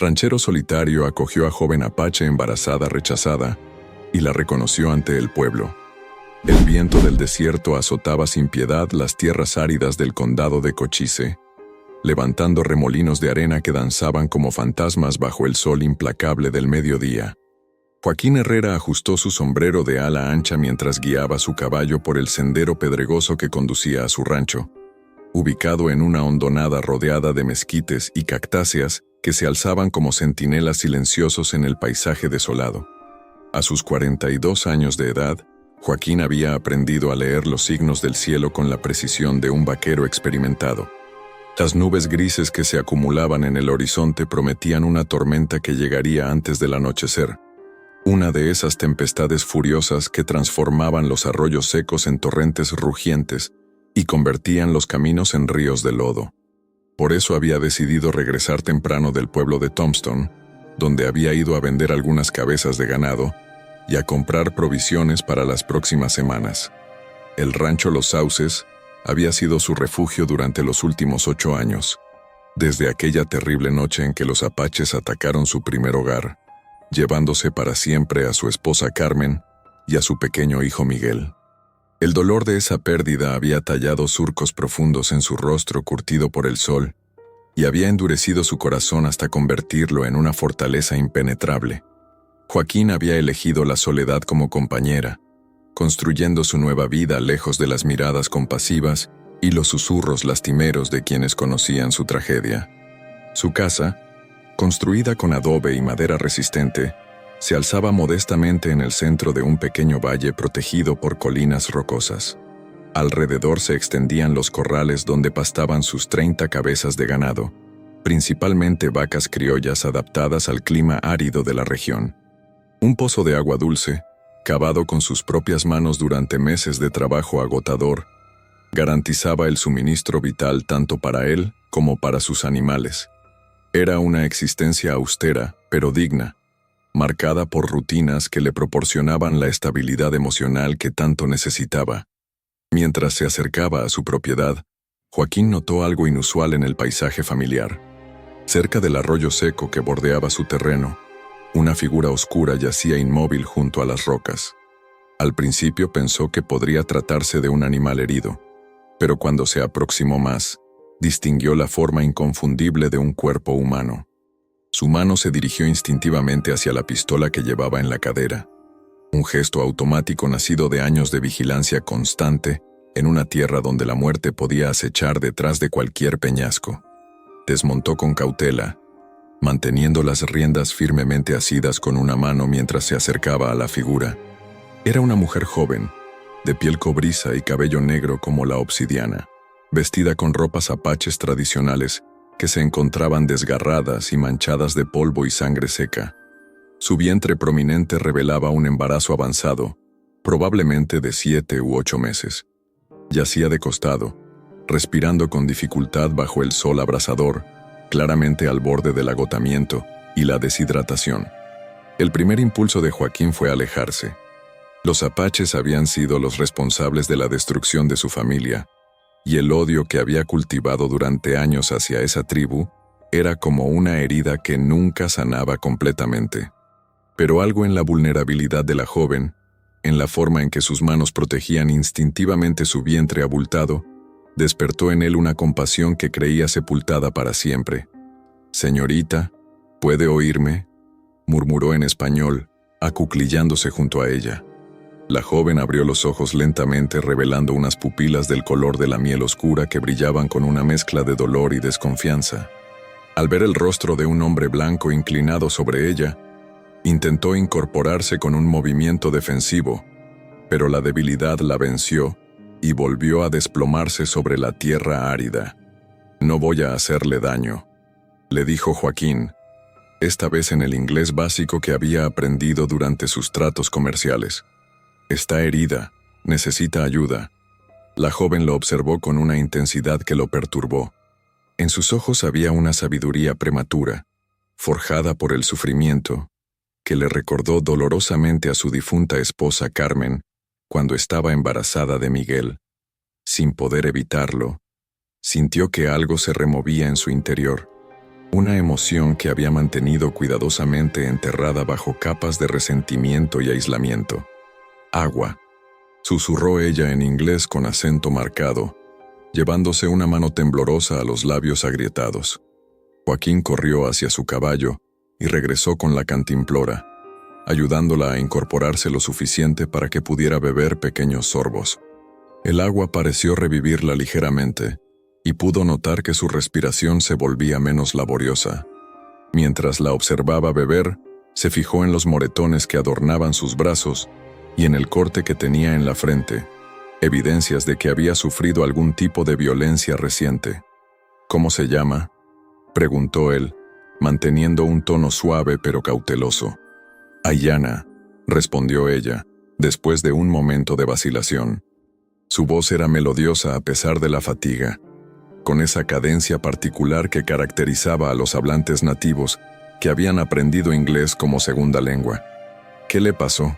Ranchero solitario acogió a joven apache embarazada rechazada y la reconoció ante el pueblo. El viento del desierto azotaba sin piedad las tierras áridas del condado de Cochise, levantando remolinos de arena que danzaban como fantasmas bajo el sol implacable del mediodía. Joaquín Herrera ajustó su sombrero de ala ancha mientras guiaba su caballo por el sendero pedregoso que conducía a su rancho, ubicado en una hondonada rodeada de mezquites y cactáceas que se alzaban como centinelas silenciosos en el paisaje desolado. A sus 42 años de edad, Joaquín había aprendido a leer los signos del cielo con la precisión de un vaquero experimentado. Las nubes grises que se acumulaban en el horizonte prometían una tormenta que llegaría antes del anochecer, una de esas tempestades furiosas que transformaban los arroyos secos en torrentes rugientes y convertían los caminos en ríos de lodo. Por eso había decidido regresar temprano del pueblo de Tombstone, donde había ido a vender algunas cabezas de ganado y a comprar provisiones para las próximas semanas. El rancho Los Sauces había sido su refugio durante los últimos 8 años, desde aquella terrible noche en que los apaches atacaron su primer hogar, llevándose para siempre a su esposa Carmen y a su pequeño hijo Miguel. El dolor de esa pérdida había tallado surcos profundos en su rostro curtido por el sol y había endurecido su corazón hasta convertirlo en una fortaleza impenetrable. Joaquín había elegido la soledad como compañera, construyendo su nueva vida lejos de las miradas compasivas y los susurros lastimeros de quienes conocían su tragedia. Su casa, construida con adobe y madera resistente, se alzaba modestamente en el centro de un pequeño valle protegido por colinas rocosas. Alrededor se extendían los corrales donde pastaban sus 30 cabezas de ganado, principalmente vacas criollas adaptadas al clima árido de la región. Un pozo de agua dulce, cavado con sus propias manos durante meses de trabajo agotador, garantizaba el suministro vital tanto para él como para sus animales. Era una existencia austera, pero digna, marcada por rutinas que le proporcionaban la estabilidad emocional que tanto necesitaba. Mientras se acercaba a su propiedad, Joaquín notó algo inusual en el paisaje familiar. Cerca del arroyo seco que bordeaba su terreno, una figura oscura yacía inmóvil junto a las rocas. Al principio pensó que podría tratarse de un animal herido, pero cuando se aproximó más, distinguió la forma inconfundible de un cuerpo humano. Su mano se dirigió instintivamente hacia la pistola que llevaba en la cadera, un gesto automático nacido de años de vigilancia constante en una tierra donde la muerte podía acechar detrás de cualquier peñasco. Desmontó con cautela, manteniendo las riendas firmemente asidas con una mano mientras se acercaba a la figura. Era una mujer joven, de piel cobriza y cabello negro como la obsidiana, vestida con ropas apaches tradicionales que se encontraban desgarradas y manchadas de polvo y sangre seca. Su vientre prominente revelaba un embarazo avanzado, probablemente de 7 u 8 meses. Yacía de costado, respirando con dificultad bajo el sol abrasador, claramente al borde del agotamiento y la deshidratación. El primer impulso de Joaquín fue alejarse. Los apaches habían sido los responsables de la destrucción de su familia, y el odio que había cultivado durante años hacia esa tribu era como una herida que nunca sanaba completamente. Pero algo en la vulnerabilidad de la joven, en la forma en que sus manos protegían instintivamente su vientre abultado, despertó en él una compasión que creía sepultada para siempre. «Señorita, ¿puede oírme?», murmuró en español, acuclillándose junto a ella. La joven abrió los ojos lentamente, revelando unas pupilas del color de la miel oscura que brillaban con una mezcla de dolor y desconfianza. Al ver el rostro de un hombre blanco inclinado sobre ella, intentó incorporarse con un movimiento defensivo, pero la debilidad la venció y volvió a desplomarse sobre la tierra árida. «No voy a hacerle daño», le dijo Joaquín, esta vez en el inglés básico que había aprendido durante sus tratos comerciales. «Está herida, necesita ayuda». La joven lo observó con una intensidad que lo perturbó. En sus ojos había una sabiduría prematura, forjada por el sufrimiento, que le recordó dolorosamente a su difunta esposa Carmen cuando estaba embarazada de Miguel. Sin poder evitarlo, sintió que algo se removía en su interior. una emoción que había mantenido cuidadosamente enterrada bajo capas de resentimiento y aislamiento. «Agua», susurró ella en inglés con acento marcado, llevándose una mano temblorosa a los labios agrietados. Joaquín corrió hacia su caballo y regresó con la cantimplora, ayudándola a incorporarse lo suficiente para que pudiera beber pequeños sorbos. El agua pareció revivirla ligeramente, y pudo notar que su respiración se volvía menos laboriosa. Mientras la observaba beber, se fijó en los moretones que adornaban sus brazos y en el corte que tenía en la frente, evidencias de que había sufrido algún tipo de violencia reciente. «¿Cómo se llama?», preguntó él, manteniendo un tono suave pero cauteloso. «Aiyana», respondió ella, después de un momento de vacilación. Su voz era melodiosa a pesar de la fatiga, con esa cadencia particular que caracterizaba a los hablantes nativos que habían aprendido inglés como segunda lengua. «¿Qué le pasó?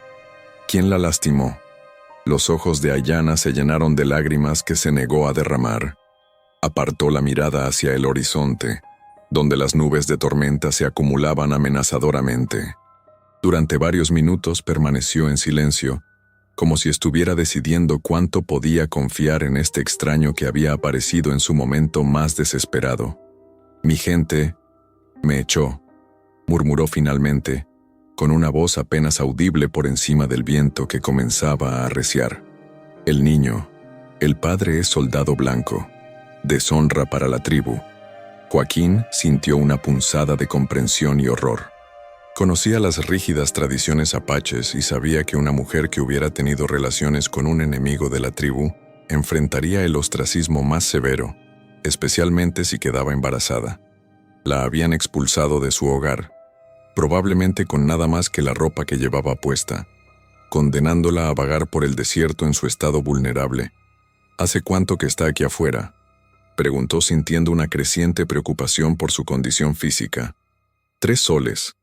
¿Quién la lastimó?». Los ojos de Aiyana se llenaron de lágrimas que se negó a derramar. Apartó la mirada hacia el horizonte, donde las nubes de tormenta se acumulaban amenazadoramente. Durante varios minutos permaneció en silencio, como si estuviera decidiendo cuánto podía confiar en este extraño que había aparecido en su momento más desesperado. «Mi gente me echó», murmuró finalmente, con una voz apenas audible por encima del viento que comenzaba a arreciar. «El niño, el padre es soldado blanco, deshonra para la tribu». Joaquín sintió una punzada de comprensión y horror. Conocía las rígidas tradiciones apaches y sabía que una mujer que hubiera tenido relaciones con un enemigo de la tribu enfrentaría el ostracismo más severo, especialmente si quedaba embarazada. La habían expulsado de su hogar, probablemente con nada más que la ropa que llevaba puesta, condenándola a vagar por el desierto en su estado vulnerable. «¿Hace cuánto que está aquí afuera?», preguntó sintiendo una creciente preocupación por su condición física. «3 soles»,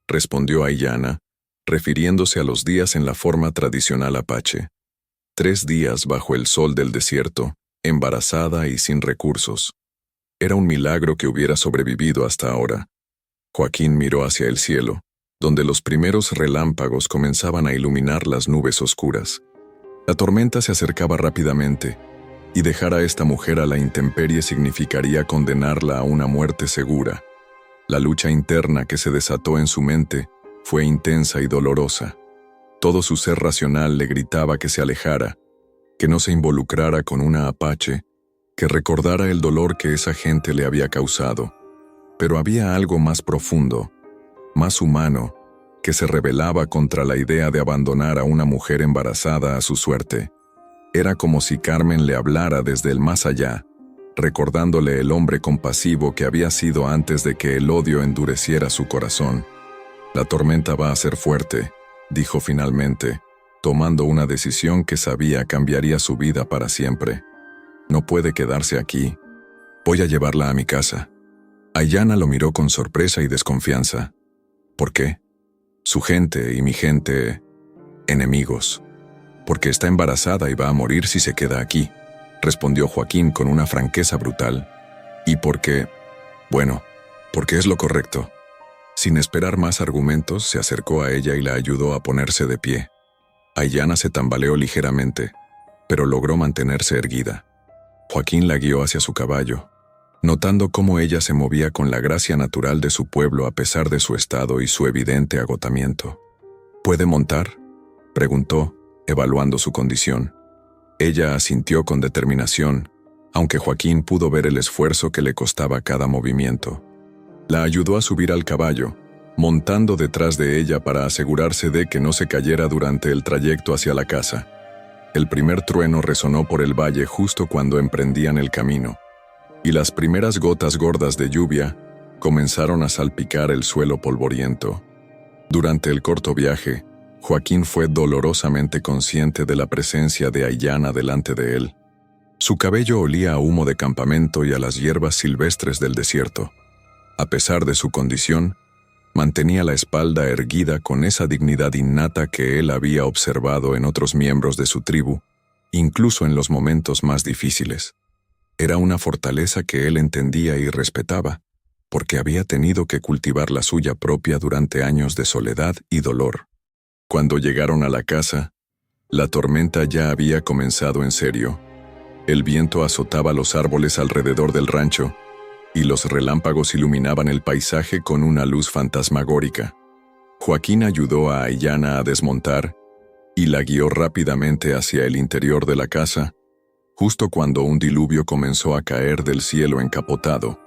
respondió Aiyana, refiriéndose a los días en la forma tradicional apache. 3 días bajo el sol del desierto, embarazada y sin recursos. Era un milagro que hubiera sobrevivido hasta ahora. Joaquín miró hacia el cielo, donde los primeros relámpagos comenzaban a iluminar las nubes oscuras. La tormenta se acercaba rápidamente, y dejar a esta mujer a la intemperie significaría condenarla a una muerte segura. La lucha interna que se desató en su mente fue intensa y dolorosa. Todo su ser racional le gritaba que se alejara, que no se involucrara con una apache, que recordara el dolor que esa gente le había causado. Pero había algo más profundo, más humano, que se rebelaba contra la idea de abandonar a una mujer embarazada a su suerte. Era como si Carmen le hablara desde el más allá, recordándole el hombre compasivo que había sido antes de que el odio endureciera su corazón. «La tormenta va a ser fuerte», dijo finalmente, tomando una decisión que sabía cambiaría su vida para siempre. «No puede quedarse aquí. Voy a llevarla a mi casa». Aiyana lo miró con sorpresa y desconfianza. «¿Por qué?». «Su gente y mi gente, enemigos. Porque está embarazada y va a morir si se queda aquí», respondió Joaquín con una franqueza brutal. «Y porque, bueno, porque es lo correcto». Sin esperar más argumentos, se acercó a ella y la ayudó a ponerse de pie. Aiyana se tambaleó ligeramente, pero logró mantenerse erguida. Joaquín la guió hacia su caballo, notando cómo ella se movía con la gracia natural de su pueblo a pesar de su estado y su evidente agotamiento. «¿Puede montar?», preguntó, evaluando su condición. Ella asintió con determinación, aunque Joaquín pudo ver el esfuerzo que le costaba cada movimiento. La ayudó a subir al caballo, montando detrás de ella para asegurarse de que no se cayera durante el trayecto hacia la casa. El primer trueno resonó por el valle justo cuando emprendían el camino, y las primeras gotas gordas de lluvia comenzaron a salpicar el suelo polvoriento. Durante el corto viaje, Joaquín fue dolorosamente consciente de la presencia de Aiyana delante de él. Su cabello olía a humo de campamento y a las hierbas silvestres del desierto. A pesar de su condición, mantenía la espalda erguida con esa dignidad innata que él había observado en otros miembros de su tribu, incluso en los momentos más difíciles. Era una fortaleza que él entendía y respetaba, porque había tenido que cultivar la suya propia durante años de soledad y dolor. Cuando llegaron a la casa, la tormenta ya había comenzado en serio. El viento azotaba los árboles alrededor del rancho, y los relámpagos iluminaban el paisaje con una luz fantasmagórica. Joaquín ayudó a Aiyana a desmontar y la guió rápidamente hacia el interior de la casa, justo cuando un diluvio comenzó a caer del cielo encapotado.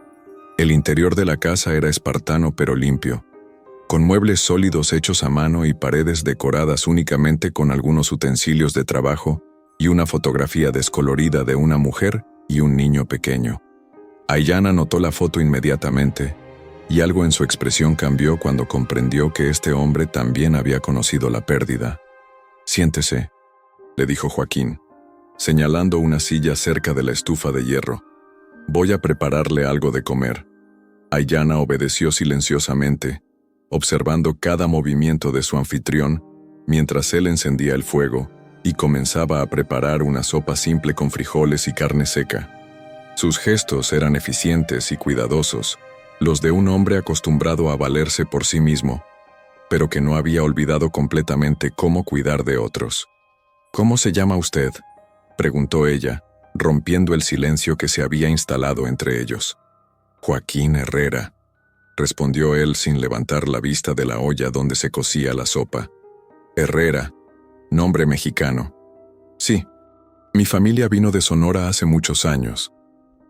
El interior de la casa era espartano pero limpio, con muebles sólidos hechos a mano y paredes decoradas únicamente con algunos utensilios de trabajo y una fotografía descolorida de una mujer y un niño pequeño. Aiyana notó la foto inmediatamente, y algo en su expresión cambió cuando comprendió que este hombre también había conocido la pérdida. «Siéntese», le dijo Joaquín, señalando una silla cerca de la estufa de hierro. «Voy a prepararle algo de comer». Aiyana obedeció silenciosamente, observando cada movimiento de su anfitrión mientras él encendía el fuego y comenzaba a preparar una sopa simple con frijoles y carne seca. Sus gestos eran eficientes y cuidadosos, los de un hombre acostumbrado a valerse por sí mismo, pero que no había olvidado completamente cómo cuidar de otros. «¿Cómo se llama usted?», preguntó ella, rompiendo el silencio que se había instalado entre ellos. «Joaquín Herrera», respondió él sin levantar la vista de la olla donde se cocía la sopa. «Herrera, nombre mexicano». «Sí, mi familia vino de Sonora hace muchos años».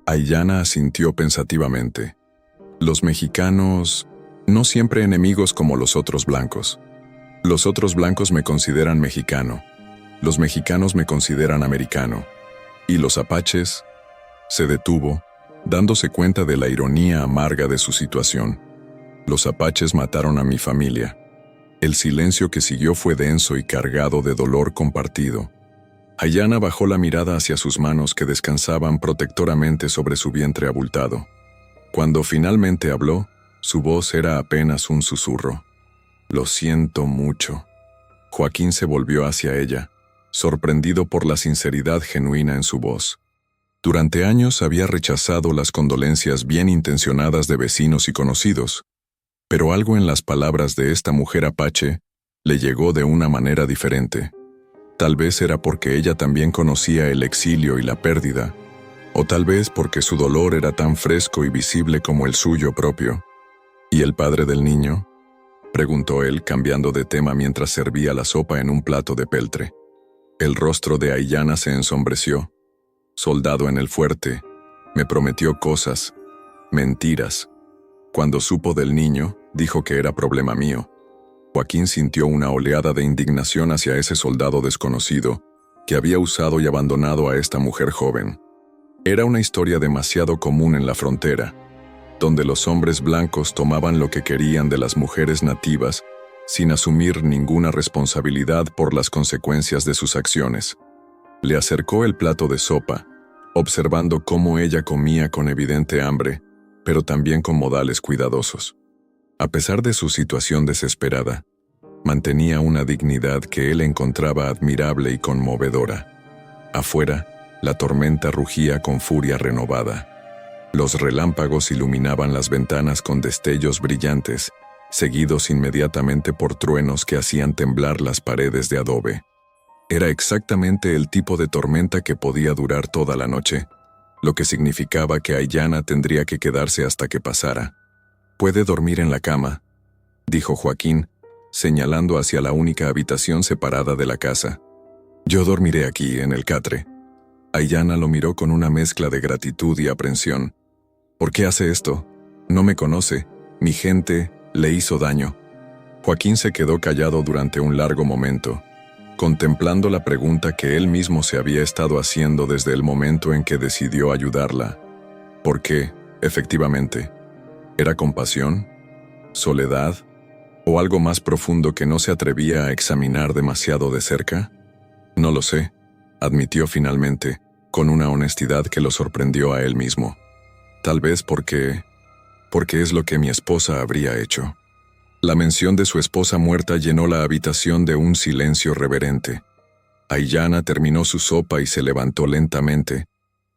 Aiyana asintió pensativamente. «Los mexicanos, no siempre enemigos como los otros blancos. Los otros blancos me consideran mexicano. Los mexicanos me consideran americano. ¿Y los apaches?». Se detuvo, dándose cuenta de la ironía amarga de su situación. «Los apaches mataron a mi familia». El silencio que siguió fue denso y cargado de dolor compartido. Aiyana bajó la mirada hacia sus manos que descansaban protectoramente sobre su vientre abultado. Cuando finalmente habló, su voz era apenas un susurro. «Lo siento mucho». Joaquín se volvió hacia ella, sorprendido por la sinceridad genuina en su voz. Durante años había rechazado las condolencias bien intencionadas de vecinos y conocidos, pero algo en las palabras de esta mujer apache le llegó de una manera diferente. Tal vez era porque ella también conocía el exilio y la pérdida, o tal vez porque su dolor era tan fresco y visible como el suyo propio. «¿Y el padre del niño?», preguntó él, cambiando de tema mientras servía la sopa en un plato de peltre. El rostro de Aiyana se ensombreció. «Soldado en el fuerte, me prometió cosas, mentiras. Cuando supo del niño, dijo que era problema mío». Joaquín sintió una oleada de indignación hacia ese soldado desconocido que había usado y abandonado a esta mujer joven. Era una historia demasiado común en la frontera, donde los hombres blancos tomaban lo que querían de las mujeres nativas sin asumir ninguna responsabilidad por las consecuencias de sus acciones. Le acercó el plato de sopa, observando cómo ella comía con evidente hambre, pero también con modales cuidadosos. A pesar de su situación desesperada, mantenía una dignidad que él encontraba admirable y conmovedora. Afuera, la tormenta rugía con furia renovada. Los relámpagos iluminaban las ventanas con destellos brillantes, seguidos inmediatamente por truenos que hacían temblar las paredes de adobe. Era exactamente el tipo de tormenta que podía durar toda la noche, lo que significaba que Aiyana tendría que quedarse hasta que pasara. «Puede dormir en la cama», dijo Joaquín, señalando hacia la única habitación separada de la casa. «Yo dormiré aquí, en el catre». Aiyana lo miró con una mezcla de gratitud y aprensión. «¿Por qué hace esto? No me conoce. Mi gente le hizo daño». Joaquín se quedó callado durante un largo momento, contemplando la pregunta que él mismo se había estado haciendo desde el momento en que decidió ayudarla. ¿Por qué, efectivamente? ¿Era compasión? ¿Soledad? ¿O algo más profundo que no se atrevía a examinar demasiado de cerca? «No lo sé», admitió finalmente, con una honestidad que lo sorprendió a él mismo. «Tal vez porque es lo que mi esposa habría hecho». La mención de su esposa muerta llenó la habitación de un silencio reverente. Aiyana terminó su sopa y se levantó lentamente,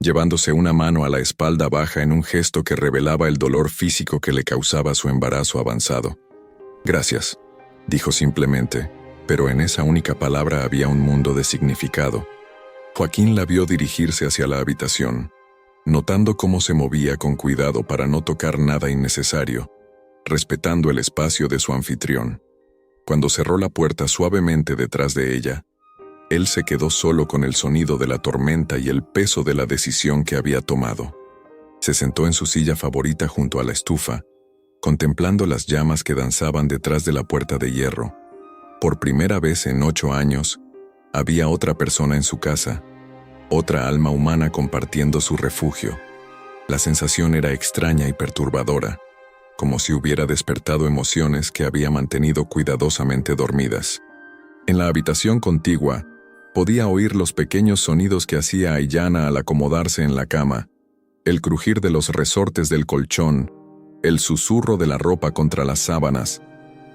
llevándose una mano a la espalda baja en un gesto que revelaba el dolor físico que le causaba su embarazo avanzado. «Gracias», dijo simplemente, pero en esa única palabra había un mundo de significado. Joaquín la vio dirigirse hacia la habitación, notando cómo se movía con cuidado para no tocar nada innecesario, respetando el espacio de su anfitrión. Cuando cerró la puerta suavemente detrás de ella, él se quedó solo con el sonido de la tormenta y el peso de la decisión que había tomado. Se sentó en su silla favorita junto a la estufa, contemplando las llamas que danzaban detrás de la puerta de hierro. Por primera vez en 8 años, había otra persona en su casa, otra alma humana compartiendo su refugio. La sensación era extraña y perturbadora, como si hubiera despertado emociones que había mantenido cuidadosamente dormidas. En la habitación contigua, podía oír los pequeños sonidos que hacía Aiyana al acomodarse en la cama, el crujir de los resortes del colchón, el susurro de la ropa contra las sábanas,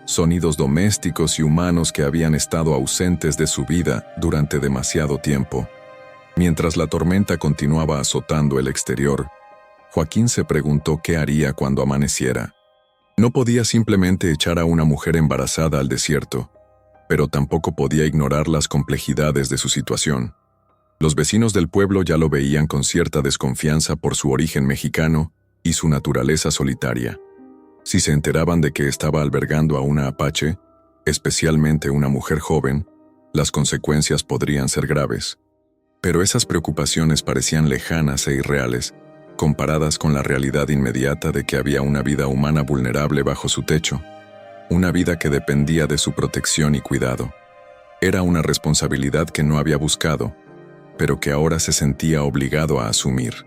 sonidos domésticos y humanos que habían estado ausentes de su vida durante demasiado tiempo. Mientras la tormenta continuaba azotando el exterior, Joaquín se preguntó qué haría cuando amaneciera. No podía simplemente echar a una mujer embarazada al desierto, pero tampoco podía ignorar las complejidades de su situación. Los vecinos del pueblo ya lo veían con cierta desconfianza por su origen mexicano y su naturaleza solitaria. Si se enteraban de que estaba albergando a una apache, especialmente una mujer joven, las consecuencias podrían ser graves. Pero esas preocupaciones parecían lejanas e irreales, comparadas con la realidad inmediata de que había una vida humana vulnerable bajo su techo, una vida que dependía de su protección y cuidado. Era una responsabilidad que no había buscado, pero que ahora se sentía obligado a asumir.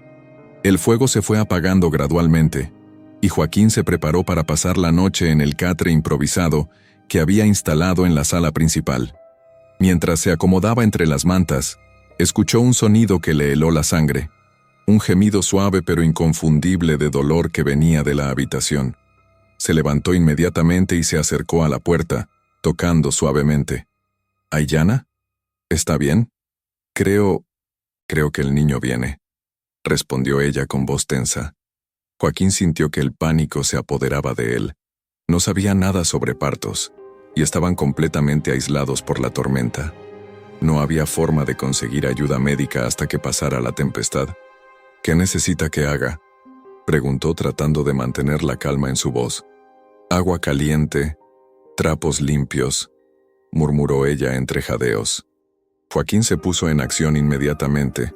El fuego se fue apagando gradualmente, y Joaquín se preparó para pasar la noche en el catre improvisado que había instalado en la sala principal. Mientras se acomodaba entre las mantas, escuchó un sonido que le heló la sangre, un gemido suave pero inconfundible de dolor que venía de la habitación. Se levantó inmediatamente y se acercó a la puerta, tocando suavemente. «¿Aiyana? ¿Está bien?» Creo que el niño viene», respondió ella con voz tensa. Joaquín sintió que el pánico se apoderaba de él. No sabía nada sobre partos, y estaban completamente aislados por la tormenta. No había forma de conseguir ayuda médica hasta que pasara la tempestad. «¿Qué necesita que haga?», preguntó tratando de mantener la calma en su voz. «Agua caliente, trapos limpios», murmuró ella entre jadeos. Joaquín se puso en acción inmediatamente,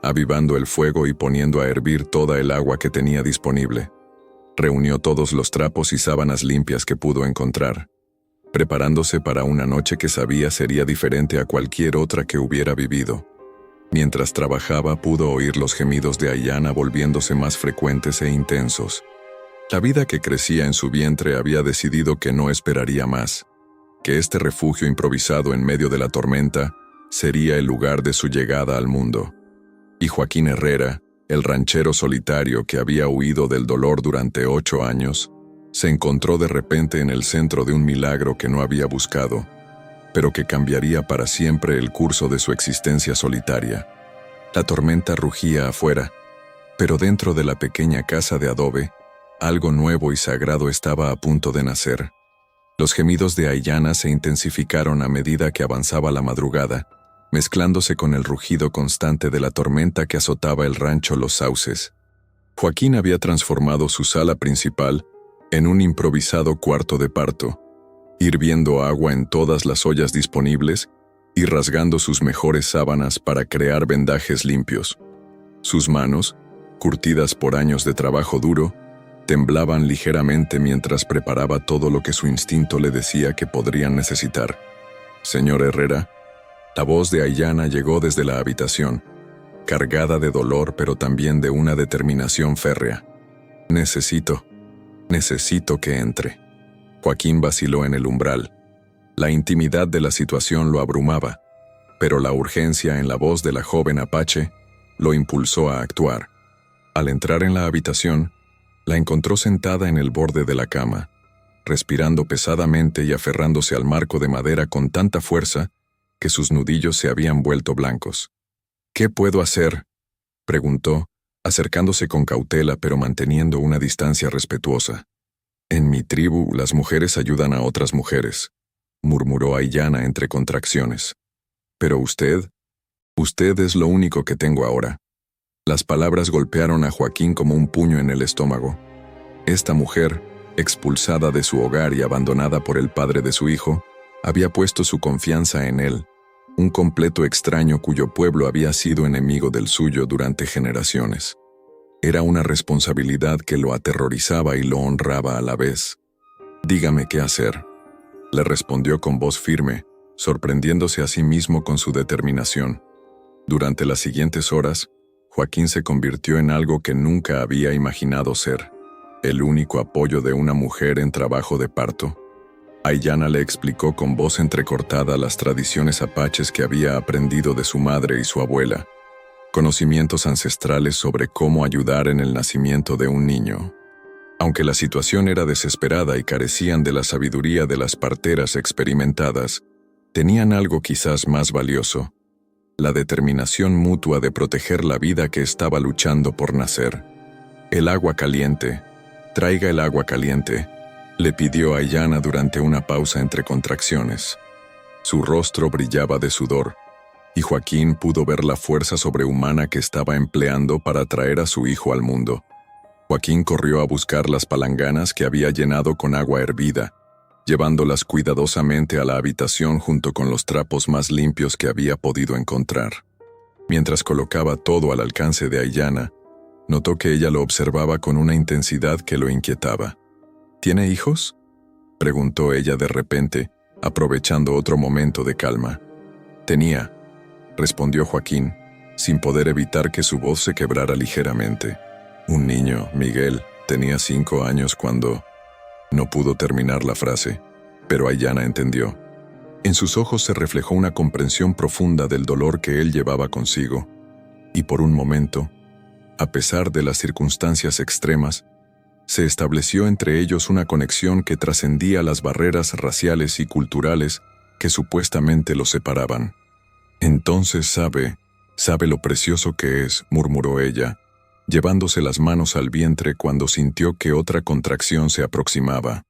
avivando el fuego y poniendo a hervir toda el agua que tenía disponible. Reunió todos los trapos y sábanas limpias que pudo encontrar, preparándose para una noche que sabía sería diferente a cualquier otra que hubiera vivido. Mientras trabajaba, pudo oír los gemidos de Aiyana volviéndose más frecuentes e intensos. La vida que crecía en su vientre había decidido que no esperaría más, que este refugio improvisado en medio de la tormenta sería el lugar de su llegada al mundo. Y Joaquín Herrera, el ranchero solitario que había huido del dolor durante 8 años, se encontró de repente en el centro de un milagro que no había buscado, pero que cambiaría para siempre el curso de su existencia solitaria. La tormenta rugía afuera, pero dentro de la pequeña casa de adobe, algo nuevo y sagrado estaba a punto de nacer. Los gemidos de Aiyana se intensificaron a medida que avanzaba la madrugada, mezclándose con el rugido constante de la tormenta que azotaba el rancho Los Sauces. Joaquín había transformado su sala principal en un improvisado cuarto de parto, hirviendo agua en todas las ollas disponibles y rasgando sus mejores sábanas para crear vendajes limpios. Sus manos, curtidas por años de trabajo duro, temblaban ligeramente mientras preparaba todo lo que su instinto le decía que podrían necesitar. «Señor Herrera», la voz de Aiyana llegó desde la habitación, cargada de dolor pero también de una determinación férrea. Necesito que entre». Joaquín vaciló en el umbral. La intimidad de la situación lo abrumaba, pero la urgencia en la voz de la joven apache lo impulsó a actuar. Al entrar en la habitación, la encontró sentada en el borde de la cama, respirando pesadamente y aferrándose al marco de madera con tanta fuerza que sus nudillos se habían vuelto blancos. «¿Qué puedo hacer?», Preguntó, acercándose con cautela pero manteniendo una distancia respetuosa. En mi tribu, las mujeres ayudan a otras mujeres, murmuró Aiyana entre contracciones. Pero usted es lo único que tengo ahora. Las palabras golpearon a Joaquín como un puño en el estómago. Esta mujer, expulsada de su hogar y abandonada por el padre de su hijo, había puesto su confianza en él, un completo extraño cuyo pueblo había sido enemigo del suyo durante generaciones. Era una responsabilidad que lo aterrorizaba y lo honraba a la vez. «Dígame qué hacer», le respondió con voz firme, sorprendiéndose a sí mismo con su determinación. Durante las siguientes horas, Joaquín se convirtió en algo que nunca había imaginado ser, el único apoyo de una mujer en trabajo de parto. Aiyana le explicó con voz entrecortada las tradiciones apaches que había aprendido de su madre y su abuela, conocimientos ancestrales sobre cómo ayudar en el nacimiento de un niño. Aunque la situación era desesperada y carecían de la sabiduría de las parteras experimentadas, tenían algo quizás más valioso: la determinación mutua de proteger la vida que estaba luchando por nacer. «El agua caliente, traiga el agua caliente», le pidió Aiyana durante una pausa entre contracciones. Su rostro brillaba de sudor, y Joaquín pudo ver la fuerza sobrehumana que estaba empleando para traer a su hijo al mundo. Joaquín corrió a buscar las palanganas que había llenado con agua hervida, llevándolas cuidadosamente a la habitación junto con los trapos más limpios que había podido encontrar. Mientras colocaba todo al alcance de Aiyana, notó que ella lo observaba con una intensidad que lo inquietaba. «¿Tiene hijos?», preguntó ella de repente, aprovechando otro momento de calma. «Tenía», respondió Joaquín, sin poder evitar que su voz se quebrara ligeramente. «Un niño, Miguel, tenía 5 años cuando...». No pudo terminar la frase, pero Aiyana entendió. En sus ojos se reflejó una comprensión profunda del dolor que él llevaba consigo, y por un momento, a pesar de las circunstancias extremas, se estableció entre ellos una conexión que trascendía las barreras raciales y culturales que supuestamente los separaban. «Entonces sabe lo precioso que es», murmuró ella, llevándose las manos al vientre cuando sintió que otra contracción se aproximaba.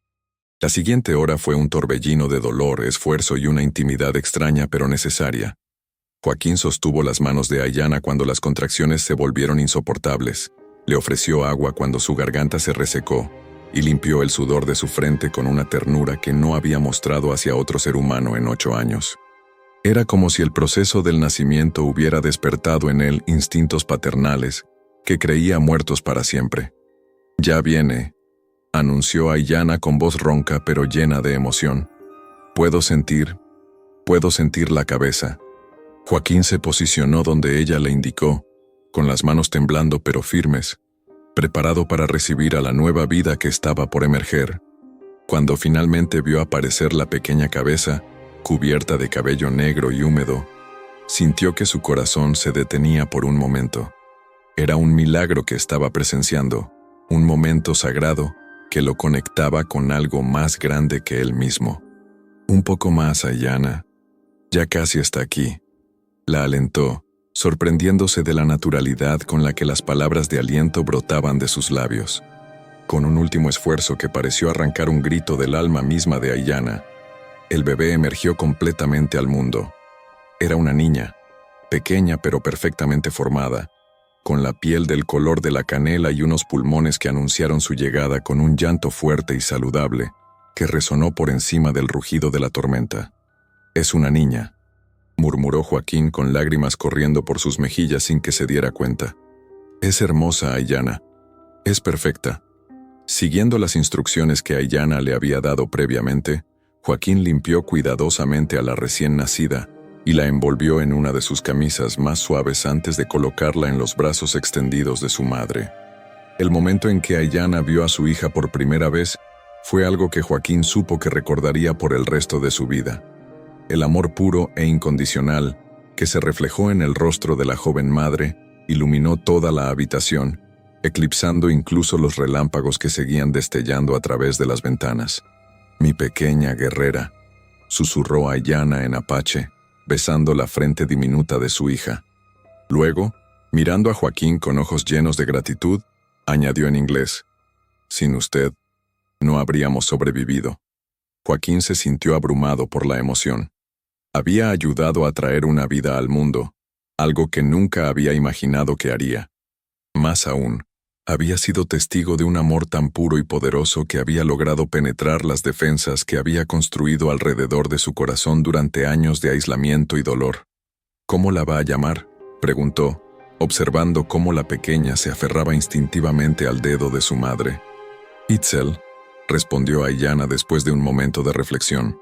La siguiente hora fue un torbellino de dolor, esfuerzo y una intimidad extraña pero necesaria. Joaquín sostuvo las manos de Aiyana cuando las contracciones se volvieron insoportables, le ofreció agua cuando su garganta se resecó y limpió el sudor de su frente con una ternura que no había mostrado hacia otro ser humano en 8 años. Era como si el proceso del nacimiento hubiera despertado en él instintos paternales que creía muertos para siempre. «Ya viene», anunció Aiyana con voz ronca pero llena de emoción. Puedo sentir la cabeza». Joaquín se posicionó donde ella le indicó, con las manos temblando pero firmes, preparado para recibir a la nueva vida que estaba por emerger. Cuando finalmente vio aparecer la pequeña cabeza, cubierta de cabello negro y húmedo, sintió que su corazón se detenía por un momento. Era un milagro que estaba presenciando, un momento sagrado que lo conectaba con algo más grande que él mismo. «Un poco más, Aiyana. Ya casi está aquí», la alentó, sorprendiéndose de la naturalidad con la que las palabras de aliento brotaban de sus labios. Con un último esfuerzo que pareció arrancar un grito del alma misma de Aiyana, el bebé emergió completamente al mundo. Era una niña, pequeña pero perfectamente formada, con la piel del color de la canela y unos pulmones que anunciaron su llegada con un llanto fuerte y saludable que resonó por encima del rugido de la tormenta. «Es una niña», murmuró Joaquín con lágrimas corriendo por sus mejillas sin que se diera cuenta. «Es hermosa, Aiyana. Es perfecta». Siguiendo las instrucciones que Aiyana le había dado previamente, Joaquín limpió cuidadosamente a la recién nacida y la envolvió en una de sus camisas más suaves antes de colocarla en los brazos extendidos de su madre. El momento en que Aiyana vio a su hija por primera vez fue algo que Joaquín supo que recordaría por el resto de su vida. El amor puro e incondicional que se reflejó en el rostro de la joven madre iluminó toda la habitación, eclipsando incluso los relámpagos que seguían destellando a través de las ventanas. «Mi pequeña guerrera», susurró Aiyana en apache, besando la frente diminuta de su hija. Luego, Mirando a Joaquín con ojos llenos de gratitud, añadió en inglés: «Sin usted, no habríamos sobrevivido». Joaquín se sintió abrumado por la emoción. Había ayudado a traer una vida al mundo, algo que nunca había imaginado que haría. Más aún, había sido testigo de un amor tan puro y poderoso que había logrado penetrar las defensas que había construido alrededor de su corazón durante años de aislamiento y dolor. «¿Cómo la va a llamar?», preguntó, observando cómo la pequeña se aferraba instintivamente al dedo de su madre. «Itzel», respondió Aiyana después de un momento de reflexión.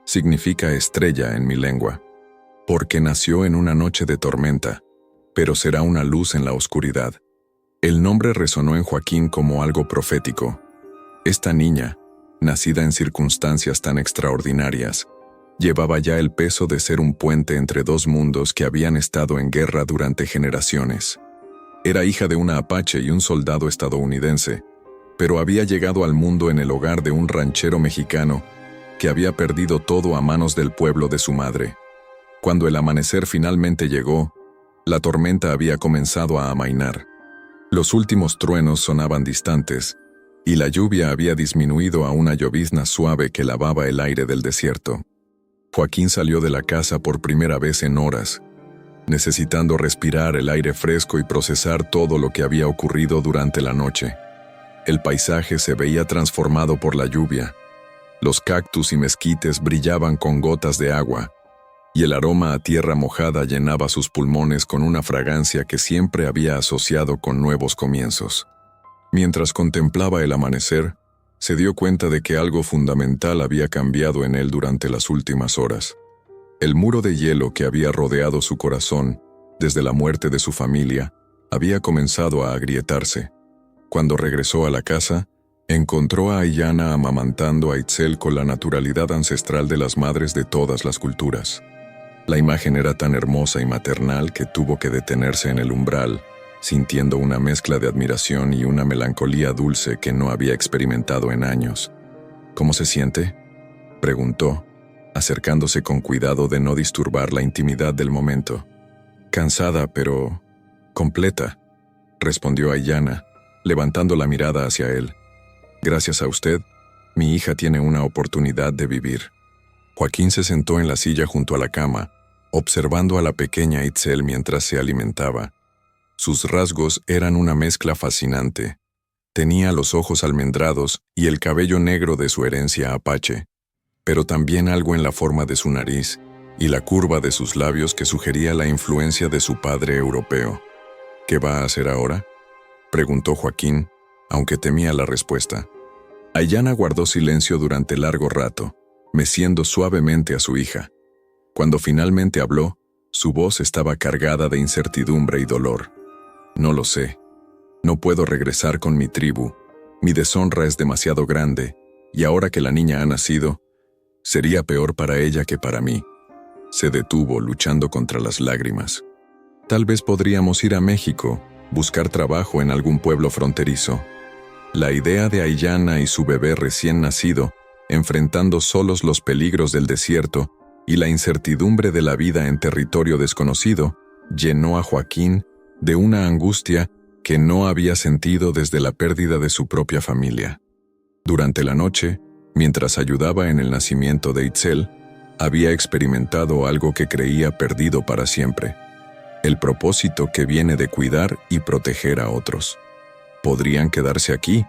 «Significa estrella en mi lengua, porque nació en una noche de tormenta, pero será una luz en la oscuridad». El nombre resonó en Joaquín como algo profético. Esta niña, nacida en circunstancias tan extraordinarias, llevaba ya el peso de ser un puente entre dos mundos que habían estado en guerra durante generaciones. Era hija de una apache y un soldado estadounidense, pero había llegado al mundo en el hogar de un ranchero mexicano que había perdido todo a manos del pueblo de su madre. Cuando el amanecer finalmente llegó, la tormenta había comenzado a amainar. Los últimos truenos sonaban distantes, y la lluvia había disminuido a una llovizna suave que lavaba el aire del desierto. Joaquín salió de la casa por primera vez en horas, necesitando respirar el aire fresco y procesar todo lo que había ocurrido durante la noche. El paisaje se veía transformado por la lluvia. Los cactus y mezquites brillaban con gotas de agua, y el aroma a tierra mojada llenaba sus pulmones con una fragancia que siempre había asociado con nuevos comienzos. Mientras contemplaba el amanecer, se dio cuenta de que algo fundamental había cambiado en él durante las últimas horas. El muro de hielo que había rodeado su corazón, desde la muerte de su familia, había comenzado a agrietarse. Cuando regresó a la casa, encontró a Aiyana amamantando a Itzel con la naturalidad ancestral de las madres de todas las culturas. La imagen era tan hermosa y maternal que tuvo que detenerse en el umbral, sintiendo una mezcla de admiración y una melancolía dulce que no había experimentado en años. «¿Cómo se siente?», preguntó, acercándose con cuidado de no disturbar la intimidad del momento. «Cansada, pero completa», respondió Aiyana, levantando la mirada hacia él. «Gracias a usted, mi hija tiene una oportunidad de vivir». Joaquín se sentó en la silla junto a la cama, observando a la pequeña Itzel mientras se alimentaba. Sus rasgos eran una mezcla fascinante. Tenía los ojos almendrados y el cabello negro de su herencia apache, pero también algo en la forma de su nariz y la curva de sus labios que sugería la influencia de su padre europeo. «¿Qué va a hacer ahora?», preguntó Joaquín, aunque temía la respuesta. Aiyana guardó silencio durante largo rato, meciendo suavemente a su hija. Cuando finalmente habló, su voz estaba cargada de incertidumbre y dolor. «No lo sé. No puedo regresar con mi tribu. Mi deshonra es demasiado grande, y ahora que la niña ha nacido, sería peor para ella que para mí». Se detuvo, luchando contra las lágrimas. «Tal vez podríamos ir a México, buscar trabajo en algún pueblo fronterizo». La idea de Aiyana y su bebé recién nacido, enfrentando solos los peligros del desierto y la incertidumbre de la vida en territorio desconocido, llenó a Joaquín de una angustia que no había sentido desde la pérdida de su propia familia. Durante la noche, mientras ayudaba en el nacimiento de Itzel, había experimentado algo que creía perdido para siempre: el propósito que viene de cuidar y proteger a otros. «¿Podrían quedarse aquí?»,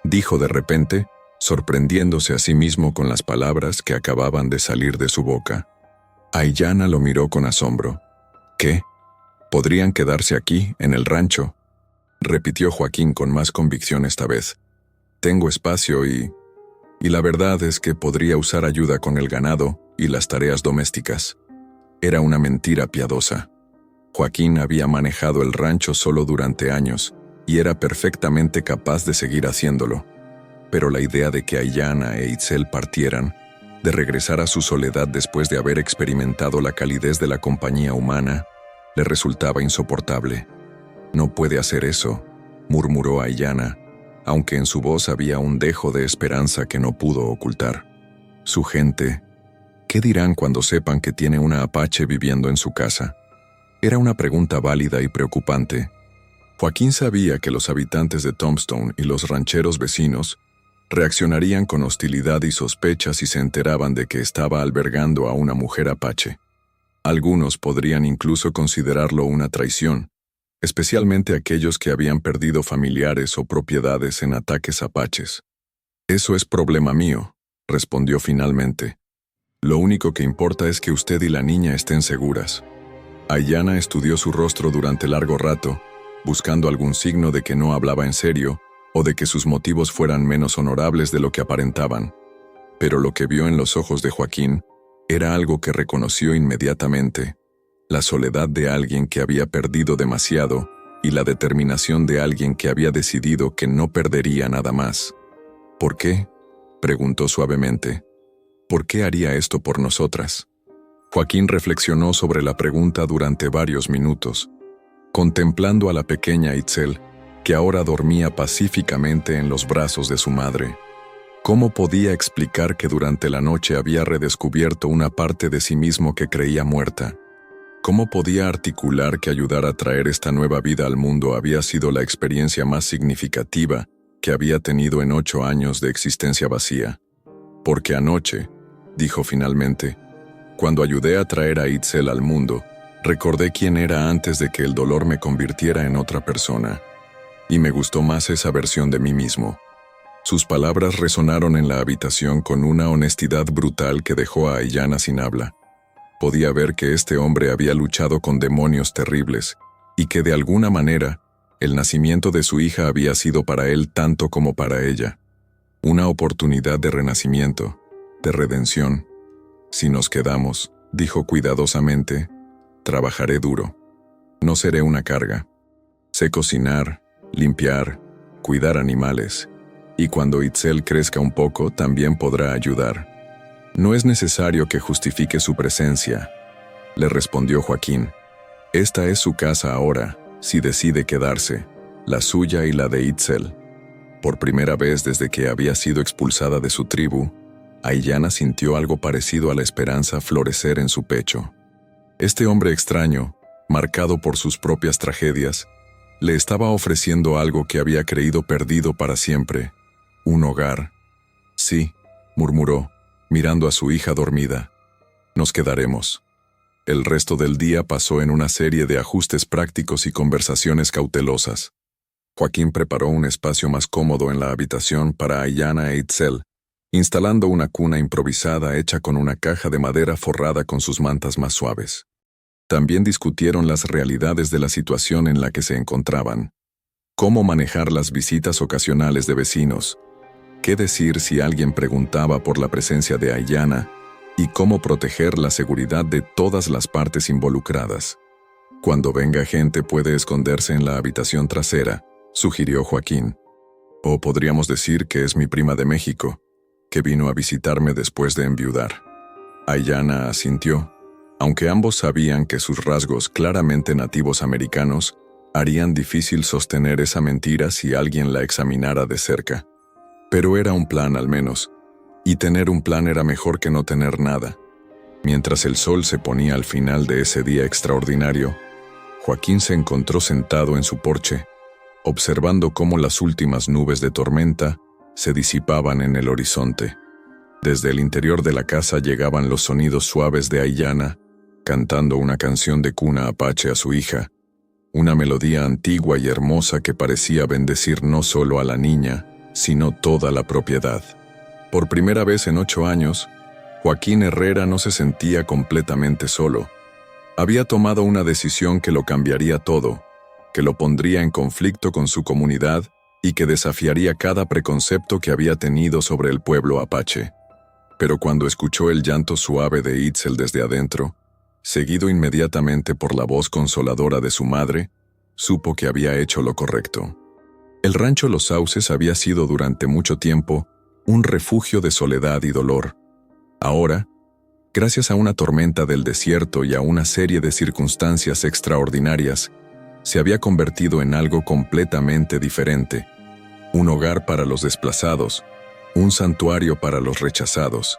dijo de repente, sorprendiéndose a sí mismo con las palabras que acababan de salir de su boca. Aiyana lo miró con asombro. «¿Qué? ¿Podrían quedarse aquí, en el rancho?», repitió Joaquín con más convicción esta vez. «Tengo espacio y la verdad es que podría usar ayuda con el ganado y las tareas domésticas». Era una mentira piadosa. Joaquín había manejado el rancho solo durante años y era perfectamente capaz de seguir haciéndolo. Pero la idea de que Aiyana e Itzel partieran, de regresar a su soledad después de haber experimentado la calidez de la compañía humana, le resultaba insoportable. «No puede hacer eso», murmuró Aiyana, aunque en su voz había un dejo de esperanza que no pudo ocultar. «Su gente, ¿qué dirán cuando sepan que tiene una apache viviendo en su casa?». Era una pregunta válida y preocupante. Joaquín sabía que los habitantes de Tombstone y los rancheros vecinos reaccionarían con hostilidad y sospecha si se enteraban de que estaba albergando a una mujer apache. Algunos podrían incluso considerarlo una traición, especialmente aquellos que habían perdido familiares o propiedades en ataques apaches. «Eso es problema mío», respondió finalmente. «Lo único que importa es que usted y la niña estén seguras». Aiyana estudió su rostro durante largo rato, buscando algún signo de que no hablaba en serio o de que sus motivos fueran menos honorables de lo que aparentaban. Pero lo que vio en los ojos de Joaquín era algo que reconoció inmediatamente: la soledad de alguien que había perdido demasiado y la determinación de alguien que había decidido que no perdería nada más. «¿Por qué?», preguntó suavemente. «¿Por qué haría esto por nosotras?». Joaquín reflexionó sobre la pregunta durante varios minutos, contemplando a la pequeña Itzel, que ahora dormía pacíficamente en los brazos de su madre. ¿Cómo podía explicar que durante la noche había redescubierto una parte de sí mismo que creía muerta? ¿Cómo podía articular que ayudar a traer esta nueva vida al mundo había sido la experiencia más significativa que había tenido en 8 años de existencia vacía? «Porque anoche», dijo finalmente, «cuando ayudé a traer a Itzel al mundo, recordé quién era antes de que el dolor me convirtiera en otra persona. Y me gustó más esa versión de mí mismo». Sus palabras resonaron en la habitación con una honestidad brutal que dejó a Aiyana sin habla. Podía ver que este hombre había luchado con demonios terribles y que de alguna manera el nacimiento de su hija había sido para él tanto como para ella. Una oportunidad de renacimiento, de redención. «Si nos quedamos», dijo cuidadosamente, «trabajaré duro. No seré una carga. Sé cocinar, limpiar, cuidar animales, y cuando Itzel crezca un poco también podrá ayudar. No es necesario que justifique su presencia», le respondió Joaquín. «Esta es su casa ahora, si decide quedarse, la suya y la de Itzel». Por primera vez desde que había sido expulsada de su tribu, Aiyana sintió algo parecido a la esperanza florecer en su pecho. Este hombre extraño, marcado por sus propias tragedias, le estaba ofreciendo algo que había creído perdido para siempre: un hogar. «Sí», murmuró, mirando a su hija dormida, «nos quedaremos». El resto del día pasó en una serie de ajustes prácticos y conversaciones cautelosas. Joaquín preparó un espacio más cómodo en la habitación para Aiyana e Itzel, instalando una cuna improvisada hecha con una caja de madera forrada con sus mantas más suaves. También discutieron las realidades de la situación en la que se encontraban. Cómo manejar las visitas ocasionales de vecinos, qué decir si alguien preguntaba por la presencia de Aiyana, y cómo proteger la seguridad de todas las partes involucradas. «Cuando venga gente puede esconderse en la habitación trasera», sugirió Joaquín. «O podríamos decir que es mi prima de México, que vino a visitarme después de enviudar». Aiyana asintió, aunque ambos sabían que sus rasgos claramente nativos americanos harían difícil sostener esa mentira si alguien la examinara de cerca. Pero era un plan al menos, y tener un plan era mejor que no tener nada. Mientras el sol se ponía al final de ese día extraordinario, Joaquín se encontró sentado en su porche, observando cómo las últimas nubes de tormenta se disipaban en el horizonte. Desde el interior de la casa llegaban los sonidos suaves de Aiyana, cantando una canción de cuna apache a su hija, una melodía antigua y hermosa que parecía bendecir no solo a la niña, sino toda la propiedad. Por primera vez en 8 años, Joaquín Herrera no se sentía completamente solo. Había tomado una decisión que lo cambiaría todo, que lo pondría en conflicto con su comunidad y que desafiaría cada preconcepto que había tenido sobre el pueblo apache. Pero cuando escuchó el llanto suave de Itzel desde adentro, seguido inmediatamente por la voz consoladora de su madre, supo que había hecho lo correcto. El rancho Los Sauces había sido durante mucho tiempo un refugio de soledad y dolor. Ahora, gracias a una tormenta del desierto y a una serie de circunstancias extraordinarias, se había convertido en algo completamente diferente. Un hogar para los desplazados, un santuario para los rechazados,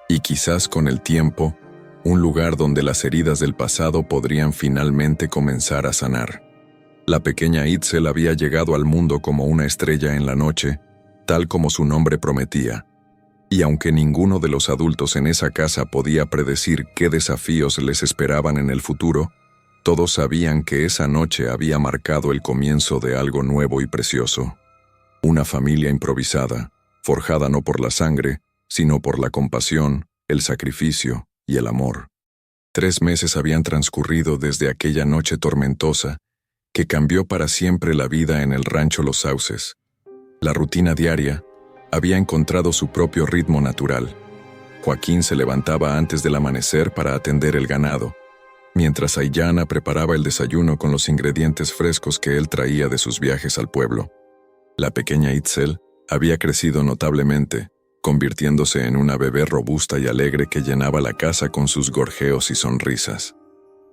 y quizás con el tiempo, un lugar donde las heridas del pasado podrían finalmente comenzar a sanar. La pequeña Itzel había llegado al mundo como una estrella en la noche, tal como su nombre prometía. Y aunque ninguno de los adultos en esa casa podía predecir qué desafíos les esperaban en el futuro, todos sabían que esa noche había marcado el comienzo de algo nuevo y precioso. Una familia improvisada, forjada no por la sangre, sino por la compasión, el sacrificio y el amor. 3 meses habían transcurrido desde aquella noche tormentosa que cambió para siempre la vida en el rancho Los Sauces. La rutina diaria había encontrado su propio ritmo natural. Joaquín se levantaba antes del amanecer para atender el ganado, mientras Aiyana preparaba el desayuno con los ingredientes frescos que él traía de sus viajes al pueblo. La pequeña Itzel había crecido notablemente, convirtiéndose en una bebé robusta y alegre que llenaba la casa con sus gorjeos y sonrisas.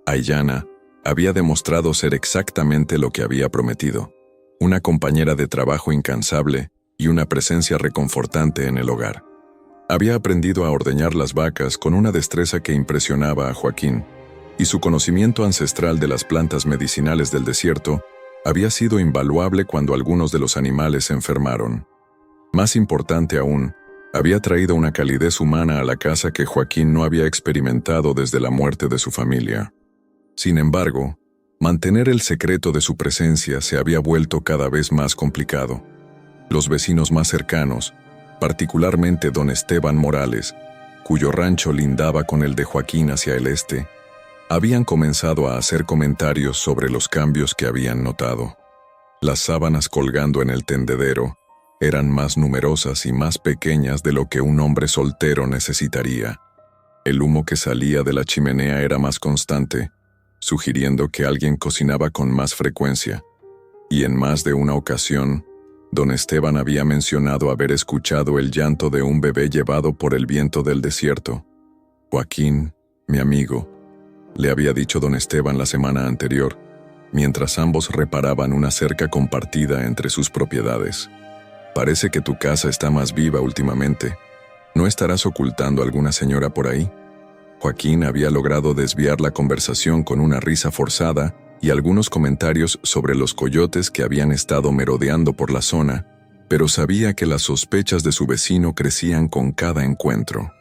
Aiyana había demostrado ser exactamente lo que había prometido, una compañera de trabajo incansable y una presencia reconfortante en el hogar. Había aprendido a ordeñar las vacas con una destreza que impresionaba a Joaquín, y su conocimiento ancestral de las plantas medicinales del desierto había sido invaluable cuando algunos de los animales se enfermaron. Más importante aún, había traído una calidez humana a la casa que Joaquín no había experimentado desde la muerte de su familia. Sin embargo, mantener el secreto de su presencia se había vuelto cada vez más complicado. Los vecinos más cercanos, particularmente don Esteban Morales, cuyo rancho lindaba con el de Joaquín hacia el este, habían comenzado a hacer comentarios sobre los cambios que habían notado. Las sábanas colgando en el tendedero eran más numerosas y más pequeñas de lo que un hombre soltero necesitaría. El humo que salía de la chimenea era más constante, sugiriendo que alguien cocinaba con más frecuencia, y en más de una ocasión, don Esteban había mencionado haber escuchado el llanto de un bebé llevado por el viento del desierto. Joaquín, mi amigo, le había dicho don Esteban la semana anterior, mientras ambos reparaban una cerca compartida entre sus propiedades. Parece que tu casa está más viva últimamente. ¿No estarás ocultando a alguna señora por ahí? Joaquín había logrado desviar la conversación con una risa forzada y algunos comentarios sobre los coyotes que habían estado merodeando por la zona, pero sabía que las sospechas de su vecino crecían con cada encuentro.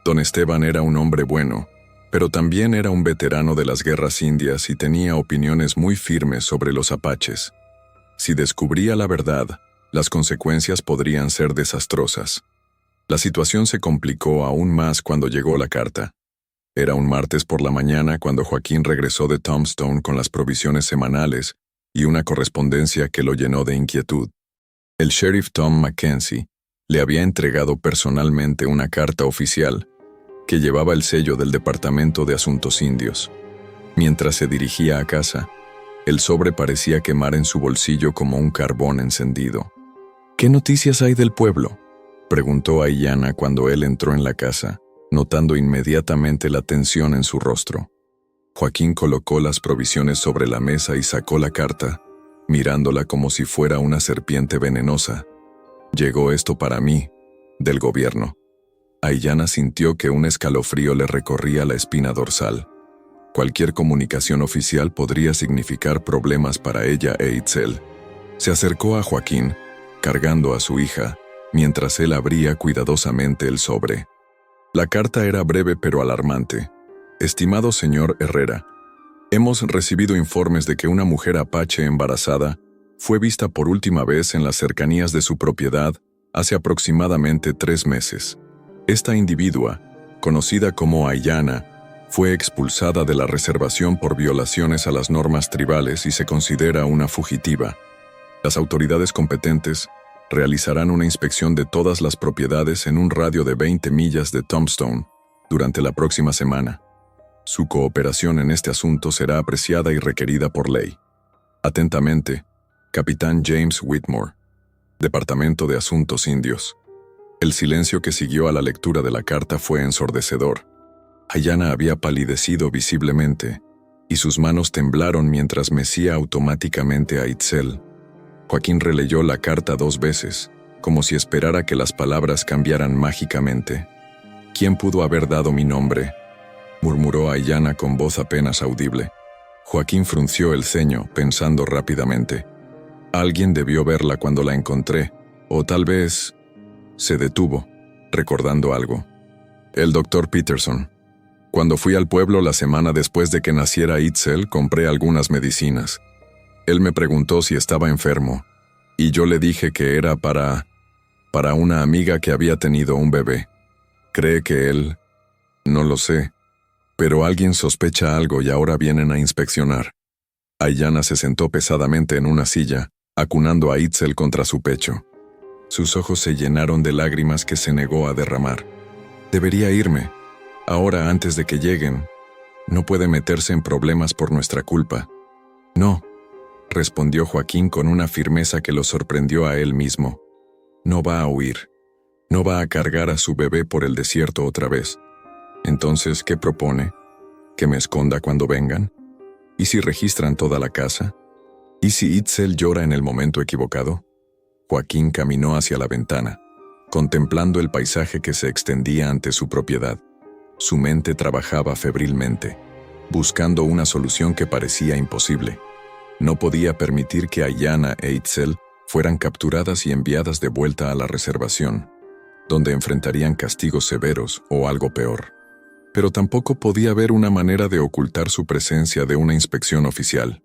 Don Esteban era un hombre bueno, pero también era un veterano de las guerras indias y tenía opiniones muy firmes sobre los apaches. Si descubría la verdad, las consecuencias podrían ser desastrosas. La situación se complicó aún más cuando llegó la carta. Era un martes por la mañana cuando Joaquín regresó de Tombstone con las provisiones semanales y una correspondencia que lo llenó de inquietud. El sheriff Tom Mackenzie le había entregado personalmente una carta oficial que llevaba el sello del Departamento de Asuntos Indios. Mientras se dirigía a casa, el sobre parecía quemar en su bolsillo como un carbón encendido. «¿Qué noticias hay del pueblo?», preguntó Aiyana cuando él entró en la casa, notando inmediatamente la tensión en su rostro. Joaquín colocó las provisiones sobre la mesa y sacó la carta, mirándola como si fuera una serpiente venenosa. «Llegó esto para mí, del gobierno». Aiyana sintió que un escalofrío le recorría la espina dorsal. Cualquier comunicación oficial podría significar problemas para ella e Itzel. Se acercó a Joaquín, cargando a su hija, mientras él abría cuidadosamente el sobre. La carta era breve pero alarmante. «Estimado señor Herrera, hemos recibido informes de que una mujer apache embarazada fue vista por última vez en las cercanías de su propiedad hace aproximadamente 3 meses. Esta individua, conocida como Aiyana, fue expulsada de la reservación por violaciones a las normas tribales y se considera una fugitiva. Las autoridades competentes realizarán una inspección de todas las propiedades en un radio de 20 millas de Tombstone durante la próxima semana. Su cooperación en este asunto será apreciada y requerida por ley. Atentamente, Capitán James Whitmore, Departamento de Asuntos Indios». El silencio que siguió a la lectura de la carta fue ensordecedor. Aiyana había palidecido visiblemente, y sus manos temblaron mientras mecía automáticamente a Itzel. Joaquín releyó la carta 2 veces, como si esperara que las palabras cambiaran mágicamente. «¿Quién pudo haber dado mi nombre?», murmuró Aiyana con voz apenas audible. Joaquín frunció el ceño, pensando rápidamente. Alguien debió verla cuando la encontré, o tal vez... Se detuvo, recordando algo. El doctor Peterson. Cuando fui al pueblo la semana después de que naciera Itzel, compré algunas medicinas. Él me preguntó si estaba enfermo, y yo le dije que era para una amiga que había tenido un bebé. ¿Cree que él? No lo sé, pero alguien sospecha algo y ahora vienen a inspeccionar. Aiyana se sentó pesadamente en una silla, acunando a Itzel contra su pecho. Sus ojos se llenaron de lágrimas que se negó a derramar. Debería irme, ahora antes de que lleguen. No puede meterse en problemas por nuestra culpa. No, respondió Joaquín con una firmeza que lo sorprendió a él mismo. No va a huir. No va a cargar a su bebé por el desierto otra vez. Entonces, ¿qué propone? ¿Que me esconda cuando vengan? ¿Y si registran toda la casa? ¿Y si Itzel llora en el momento equivocado? Joaquín caminó hacia la ventana, contemplando el paisaje que se extendía ante su propiedad. Su mente trabajaba febrilmente, buscando una solución que parecía imposible. No podía permitir que Aiyana e Itzel fueran capturadas y enviadas de vuelta a la reservación, donde enfrentarían castigos severos o algo peor. Pero tampoco podía haber una manera de ocultar su presencia de una inspección oficial.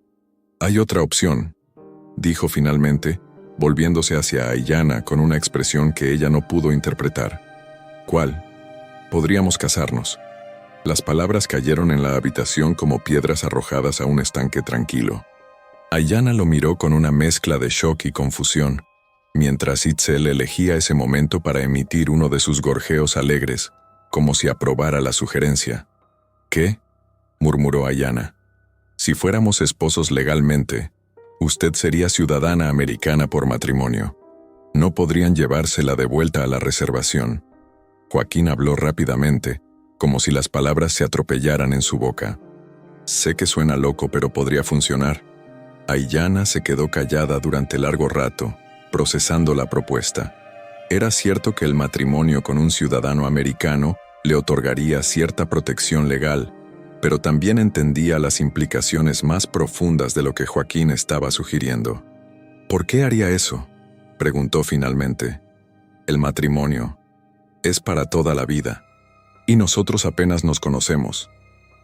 Hay otra opción, dijo finalmente, volviéndose hacia Aiyana con una expresión que ella no pudo interpretar. ¿Cuál? Podríamos casarnos. Las palabras cayeron en la habitación como piedras arrojadas a un estanque tranquilo. Aiyana lo miró con una mezcla de shock y confusión, mientras Itzel elegía ese momento para emitir uno de sus gorjeos alegres, como si aprobara la sugerencia. ¿Qué? Murmuró Aiyana. Si fuéramos esposos legalmente, usted sería ciudadana americana por matrimonio. No podrían llevársela de vuelta a la reservación. Joaquín habló rápidamente, como si las palabras se atropellaran en su boca. Sé que suena loco, pero podría funcionar. Aiyana se quedó callada durante largo rato, procesando la propuesta. Era cierto que el matrimonio con un ciudadano americano le otorgaría cierta protección legal, pero también entendía las implicaciones más profundas de lo que Joaquín estaba sugiriendo. ¿Por qué haría eso?, preguntó finalmente. El matrimonio es para toda la vida, y nosotros apenas nos conocemos.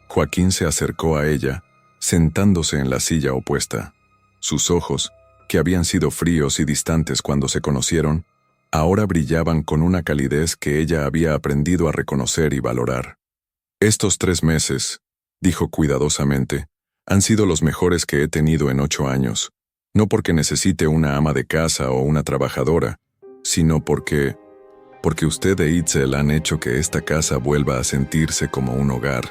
Joaquín se acercó a ella, sentándose en la silla opuesta. Sus ojos, que habían sido fríos y distantes cuando se conocieron, ahora brillaban con una calidez que ella había aprendido a reconocer y valorar. Estos 3 meses, dijo cuidadosamente, han sido los mejores que he tenido en 8 años, no porque necesite una ama de casa o una trabajadora, sino porque usted e Itzel han hecho que esta casa vuelva a sentirse como un hogar.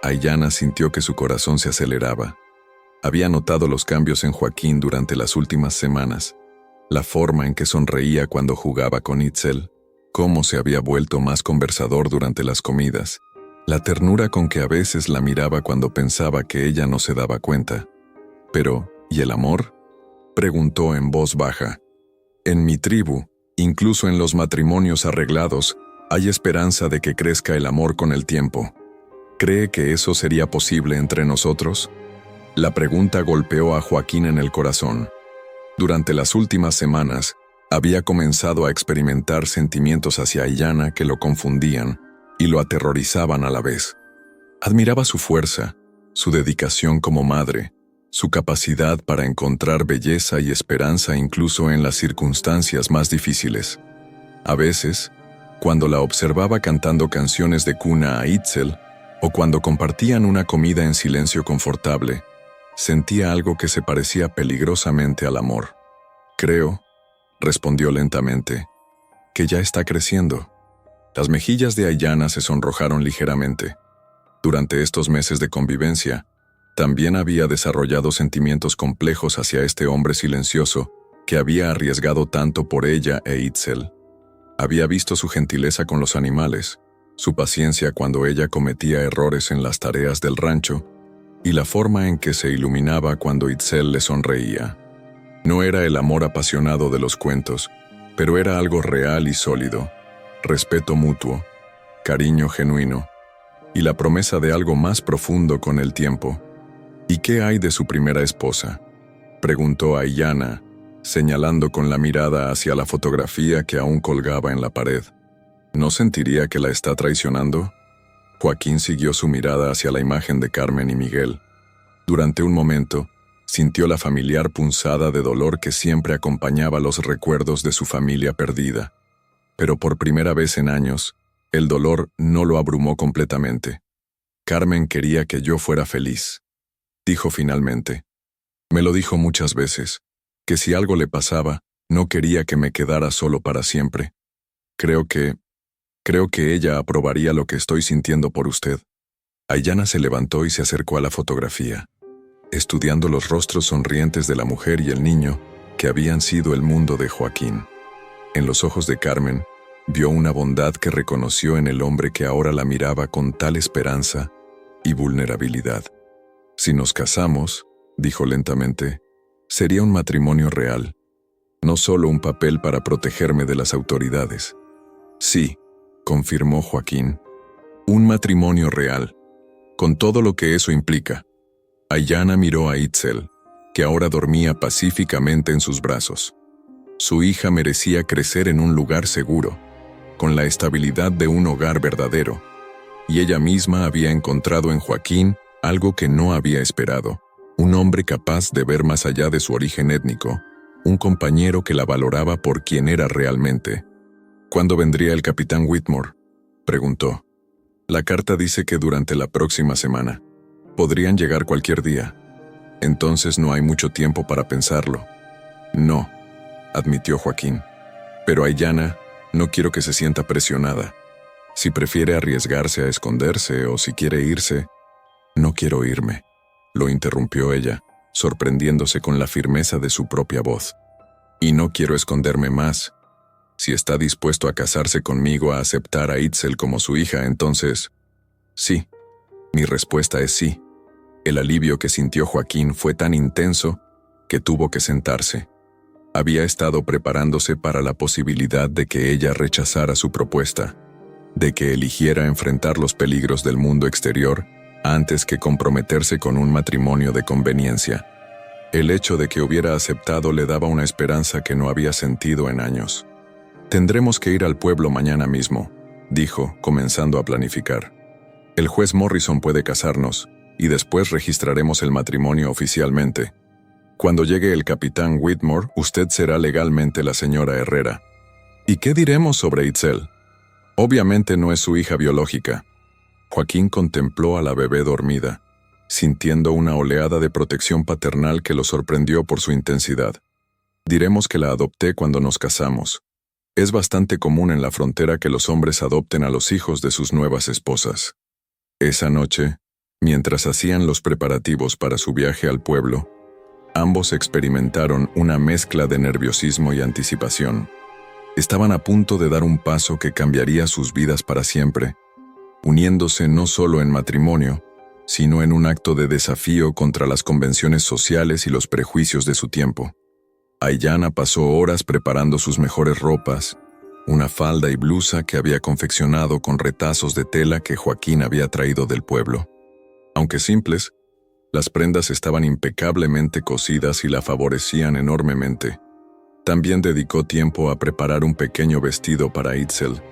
Aiyana sintió que su corazón se aceleraba. Había notado los cambios en Joaquín durante las últimas semanas, la forma en que sonreía cuando jugaba con Itzel, cómo se había vuelto más conversador durante las comidas, la ternura con que a veces la miraba cuando pensaba que ella no se daba cuenta. Pero, ¿y el amor?, preguntó en voz baja. En mi tribu, incluso en los matrimonios arreglados, hay esperanza de que crezca el amor con el tiempo. ¿Cree que eso sería posible entre nosotros? La pregunta golpeó a Joaquín en el corazón. Durante las últimas semanas, había comenzado a experimentar sentimientos hacia Aiyana que lo confundían y lo aterrorizaban a la vez. Admiraba su fuerza, su dedicación como madre, su capacidad para encontrar belleza y esperanza incluso en las circunstancias más difíciles. A veces, cuando la observaba cantando canciones de cuna a Itzel, o cuando compartían una comida en silencio confortable, sentía algo que se parecía peligrosamente al amor. Creo, respondió lentamente, que ya está creciendo. Las mejillas de Aiyana se sonrojaron ligeramente. Durante estos meses de convivencia, también había desarrollado sentimientos complejos hacia este hombre silencioso que había arriesgado tanto por ella e Itzel. Había visto su gentileza con los animales, su paciencia cuando ella cometía errores en las tareas del rancho, y la forma en que se iluminaba cuando Itzel le sonreía. No era el amor apasionado de los cuentos, pero era algo real y sólido, respeto mutuo, cariño genuino. y la promesa de algo más profundo con el tiempo. ¿Y qué hay de su primera esposa?, preguntó Aiyana, señalando con la mirada hacia la fotografía que aún colgaba en la pared. ¿No sentiría que la está traicionando? Joaquín siguió su mirada hacia la imagen de Carmen y Miguel. Durante un momento, sintió la familiar punzada de dolor que siempre acompañaba los recuerdos de su familia perdida. Pero por primera vez en años, el dolor no lo abrumó completamente. Carmen quería que yo fuera feliz, dijo finalmente. Me lo dijo muchas veces, que si algo le pasaba, no quería que me quedara solo para siempre. Creo que ella aprobaría lo que estoy sintiendo por usted. Aiyana se levantó y se acercó a la fotografía, estudiando los rostros sonrientes de la mujer y el niño que habían sido el mundo de Joaquín. En los ojos de Carmen, vio una bondad que reconoció en el hombre que ahora la miraba con tal esperanza y vulnerabilidad. Si nos casamos, dijo lentamente, sería un matrimonio real, no solo un papel para protegerme de las autoridades. Sí, confirmó Joaquín, un matrimonio real, con todo lo que eso implica. Aiyana miró a Itzel, que ahora dormía pacíficamente en sus brazos. Su hija merecía crecer en un lugar seguro, con la estabilidad de un hogar verdadero, y ella misma había encontrado en Joaquín algo que no había esperado, un hombre capaz de ver más allá de su origen étnico, un compañero que la valoraba por quien era realmente. ¿Cuándo vendría el capitán Whitmore?, preguntó. La carta dice que durante la próxima semana. Podrían llegar cualquier día. Entonces no hay mucho tiempo para pensarlo. No, admitió Joaquín. Pero Aiyana, no quiero que se sienta presionada. Si prefiere arriesgarse a esconderse o si quiere irse, no quiero irme, lo interrumpió ella, sorprendiéndose con la firmeza de su propia voz. Y no quiero esconderme más. Si está dispuesto a casarse conmigo, a aceptar a Itzel como su hija, entonces... Sí, mi respuesta es sí. El alivio que sintió Joaquín fue tan intenso que tuvo que sentarse. Había estado preparándose para la posibilidad de que ella rechazara su propuesta, de que eligiera enfrentar los peligros del mundo exterior antes que comprometerse con un matrimonio de conveniencia. El hecho de que hubiera aceptado le daba una esperanza que no había sentido en años. Tendremos que ir al pueblo mañana mismo, dijo, comenzando a planificar. El juez Morrison puede casarnos, y después registraremos el matrimonio oficialmente. Cuando llegue el capitán Whitmore, usted será legalmente la señora Herrera. ¿Y qué diremos sobre Itzel? Obviamente no es su hija biológica. Joaquín contempló a la bebé dormida, sintiendo una oleada de protección paternal que lo sorprendió por su intensidad. Diremos que la adopté cuando nos casamos. Es bastante común en la frontera que los hombres adopten a los hijos de sus nuevas esposas. Esa noche, mientras hacían los preparativos para su viaje al pueblo, ambos experimentaron una mezcla de nerviosismo y anticipación. Estaban a punto de dar un paso que cambiaría sus vidas para siempre, uniéndose no solo en matrimonio, sino en un acto de desafío contra las convenciones sociales y los prejuicios de su tiempo. Aiyana pasó horas preparando sus mejores ropas, una falda y blusa que había confeccionado con retazos de tela que Joaquín había traído del pueblo. Aunque simples, las prendas estaban impecablemente cosidas y la favorecían enormemente. También dedicó tiempo a preparar un pequeño vestido para Itzel,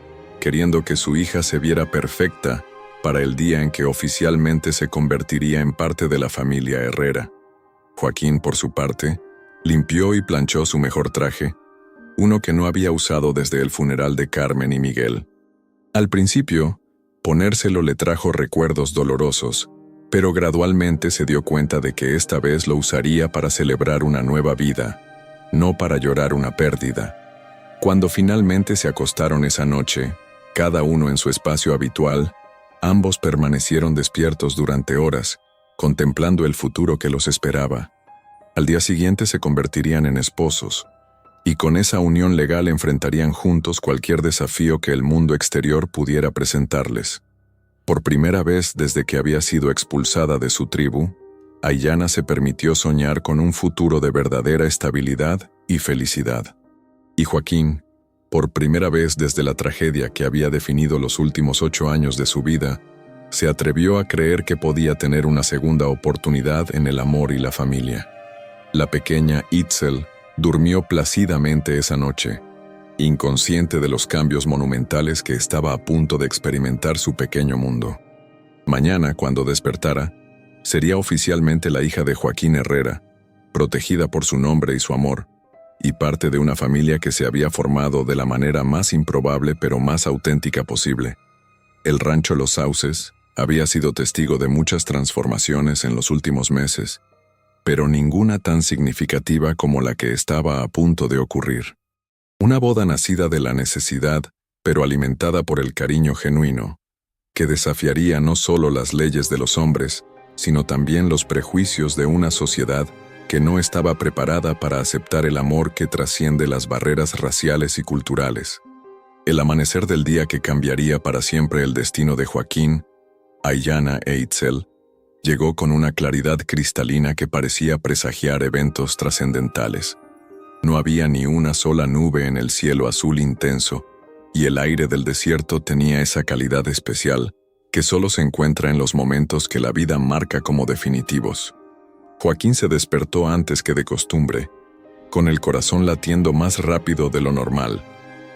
queriendo que su hija se viera perfecta para el día en que oficialmente se convertiría en parte de la familia Herrera. Joaquín, por su parte, limpió y planchó su mejor traje, uno que no había usado desde el funeral de Carmen y Miguel. Al principio, ponérselo le trajo recuerdos dolorosos, pero gradualmente se dio cuenta de que esta vez lo usaría para celebrar una nueva vida, no para llorar una pérdida. Cuando finalmente se acostaron esa noche, cada uno en su espacio habitual, ambos permanecieron despiertos durante horas, contemplando el futuro que los esperaba. Al día siguiente se convertirían en esposos, y con esa unión legal enfrentarían juntos cualquier desafío que el mundo exterior pudiera presentarles. Por primera vez desde que había sido expulsada de su tribu, Aiyana se permitió soñar con un futuro de verdadera estabilidad y felicidad. Y Joaquín, por primera vez desde la tragedia que había definido los últimos 8 años de su vida, Se atrevió a creer que podía tener una segunda oportunidad en el amor y la familia. La pequeña Itzel durmió plácidamente esa noche, inconsciente de los cambios monumentales que estaba a punto de experimentar su pequeño mundo. Mañana, cuando despertara, sería oficialmente la hija de Joaquín Herrera, protegida por su nombre y su amor, y parte de una familia que se había formado de la manera más improbable pero más auténtica posible. El rancho Los Sauces había sido testigo de muchas transformaciones en los últimos meses, pero ninguna tan significativa como la que estaba a punto de ocurrir. Una boda nacida de la necesidad, pero alimentada por el cariño genuino, que desafiaría no solo las leyes de los hombres, sino también los prejuicios de una sociedad que no estaba preparada para aceptar el amor que trasciende las barreras raciales y culturales. El amanecer del día que cambiaría para siempre el destino de Joaquín, Aiyana e Itzel, llegó con una claridad cristalina que parecía presagiar eventos trascendentales. No había ni una sola nube en el cielo azul intenso, y el aire del desierto tenía esa calidad especial que solo se encuentra en los momentos que la vida marca como definitivos. Joaquín se despertó antes que de costumbre, con el corazón latiendo más rápido de lo normal,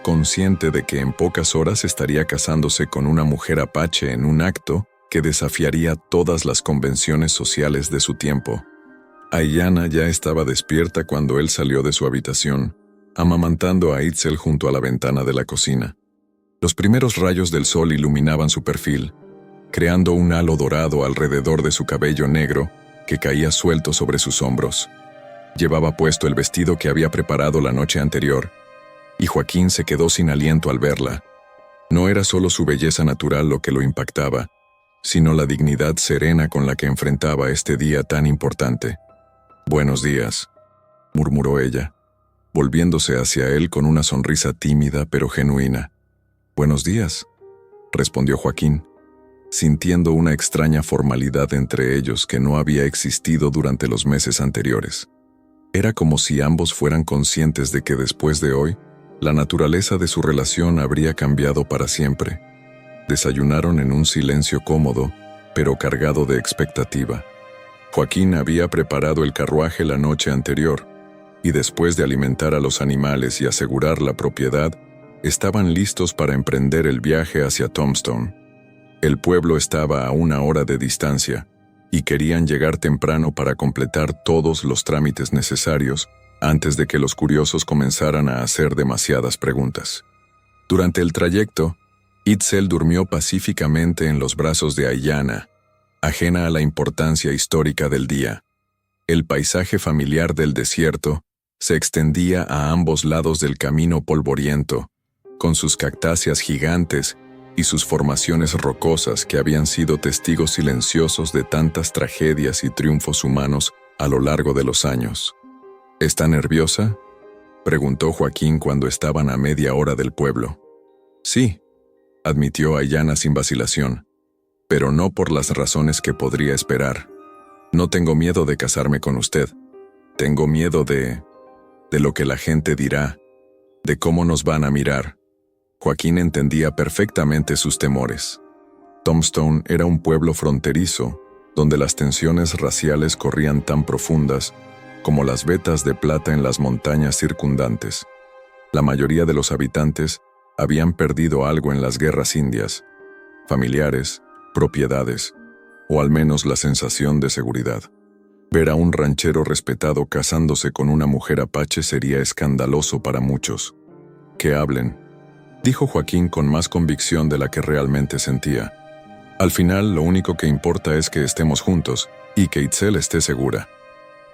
consciente de que en pocas horas estaría casándose con una mujer apache en un acto que desafiaría todas las convenciones sociales de su tiempo. Aiyana ya estaba despierta cuando él salió de su habitación, amamantando a Itzel junto a la ventana de la cocina. Los primeros rayos del sol iluminaban su perfil, creando un halo dorado alrededor de su cabello negro que caía suelto sobre sus hombros. Llevaba puesto el vestido que había preparado la noche anterior, y Joaquín se quedó sin aliento al verla. No era solo su belleza natural lo que lo impactaba, sino la dignidad serena con la que enfrentaba este día tan importante. «Buenos días», murmuró ella, volviéndose hacia él con una sonrisa tímida pero genuina. «Buenos días», respondió Joaquín, sintiendo una extraña formalidad entre ellos que no había existido durante los meses anteriores. Era como si ambos fueran conscientes de que después de hoy, la naturaleza de su relación habría cambiado para siempre. Desayunaron en un silencio cómodo, pero cargado de expectativa. Joaquín había preparado el carruaje la noche anterior, y después de alimentar a los animales y asegurar la propiedad, estaban listos para emprender el viaje hacia Tombstone. El pueblo estaba a 1 hora de distancia, y querían llegar temprano para completar todos los trámites necesarios antes de que los curiosos comenzaran a hacer demasiadas preguntas. Durante el trayecto, Itzel durmió pacíficamente en los brazos de Aiyana, ajena a la importancia histórica del día. El paisaje familiar del desierto se extendía a ambos lados del camino polvoriento, con sus cactáceas gigantes y sus formaciones rocosas que habían sido testigos silenciosos de tantas tragedias y triunfos humanos a lo largo de los años. «¿Está nerviosa?», preguntó Joaquín cuando estaban a media hora del pueblo. «Sí», admitió Aiyana sin vacilación, «pero no por las razones que podría esperar. No tengo miedo de casarme con usted. Tengo miedo de lo que la gente dirá, de cómo nos van a mirar». Joaquín entendía perfectamente sus temores. Tombstone era un pueblo fronterizo, donde las tensiones raciales corrían tan profundas como las vetas de plata en las montañas circundantes. La mayoría de los habitantes habían perdido algo en las guerras indias, familiares, propiedades, o al menos la sensación de seguridad. Ver a un ranchero respetado casándose con una mujer apache sería escandaloso para muchos. «Que hablen», dijo Joaquín con más convicción de la que realmente sentía. «Al final, lo único que importa es que estemos juntos y que Itzel esté segura».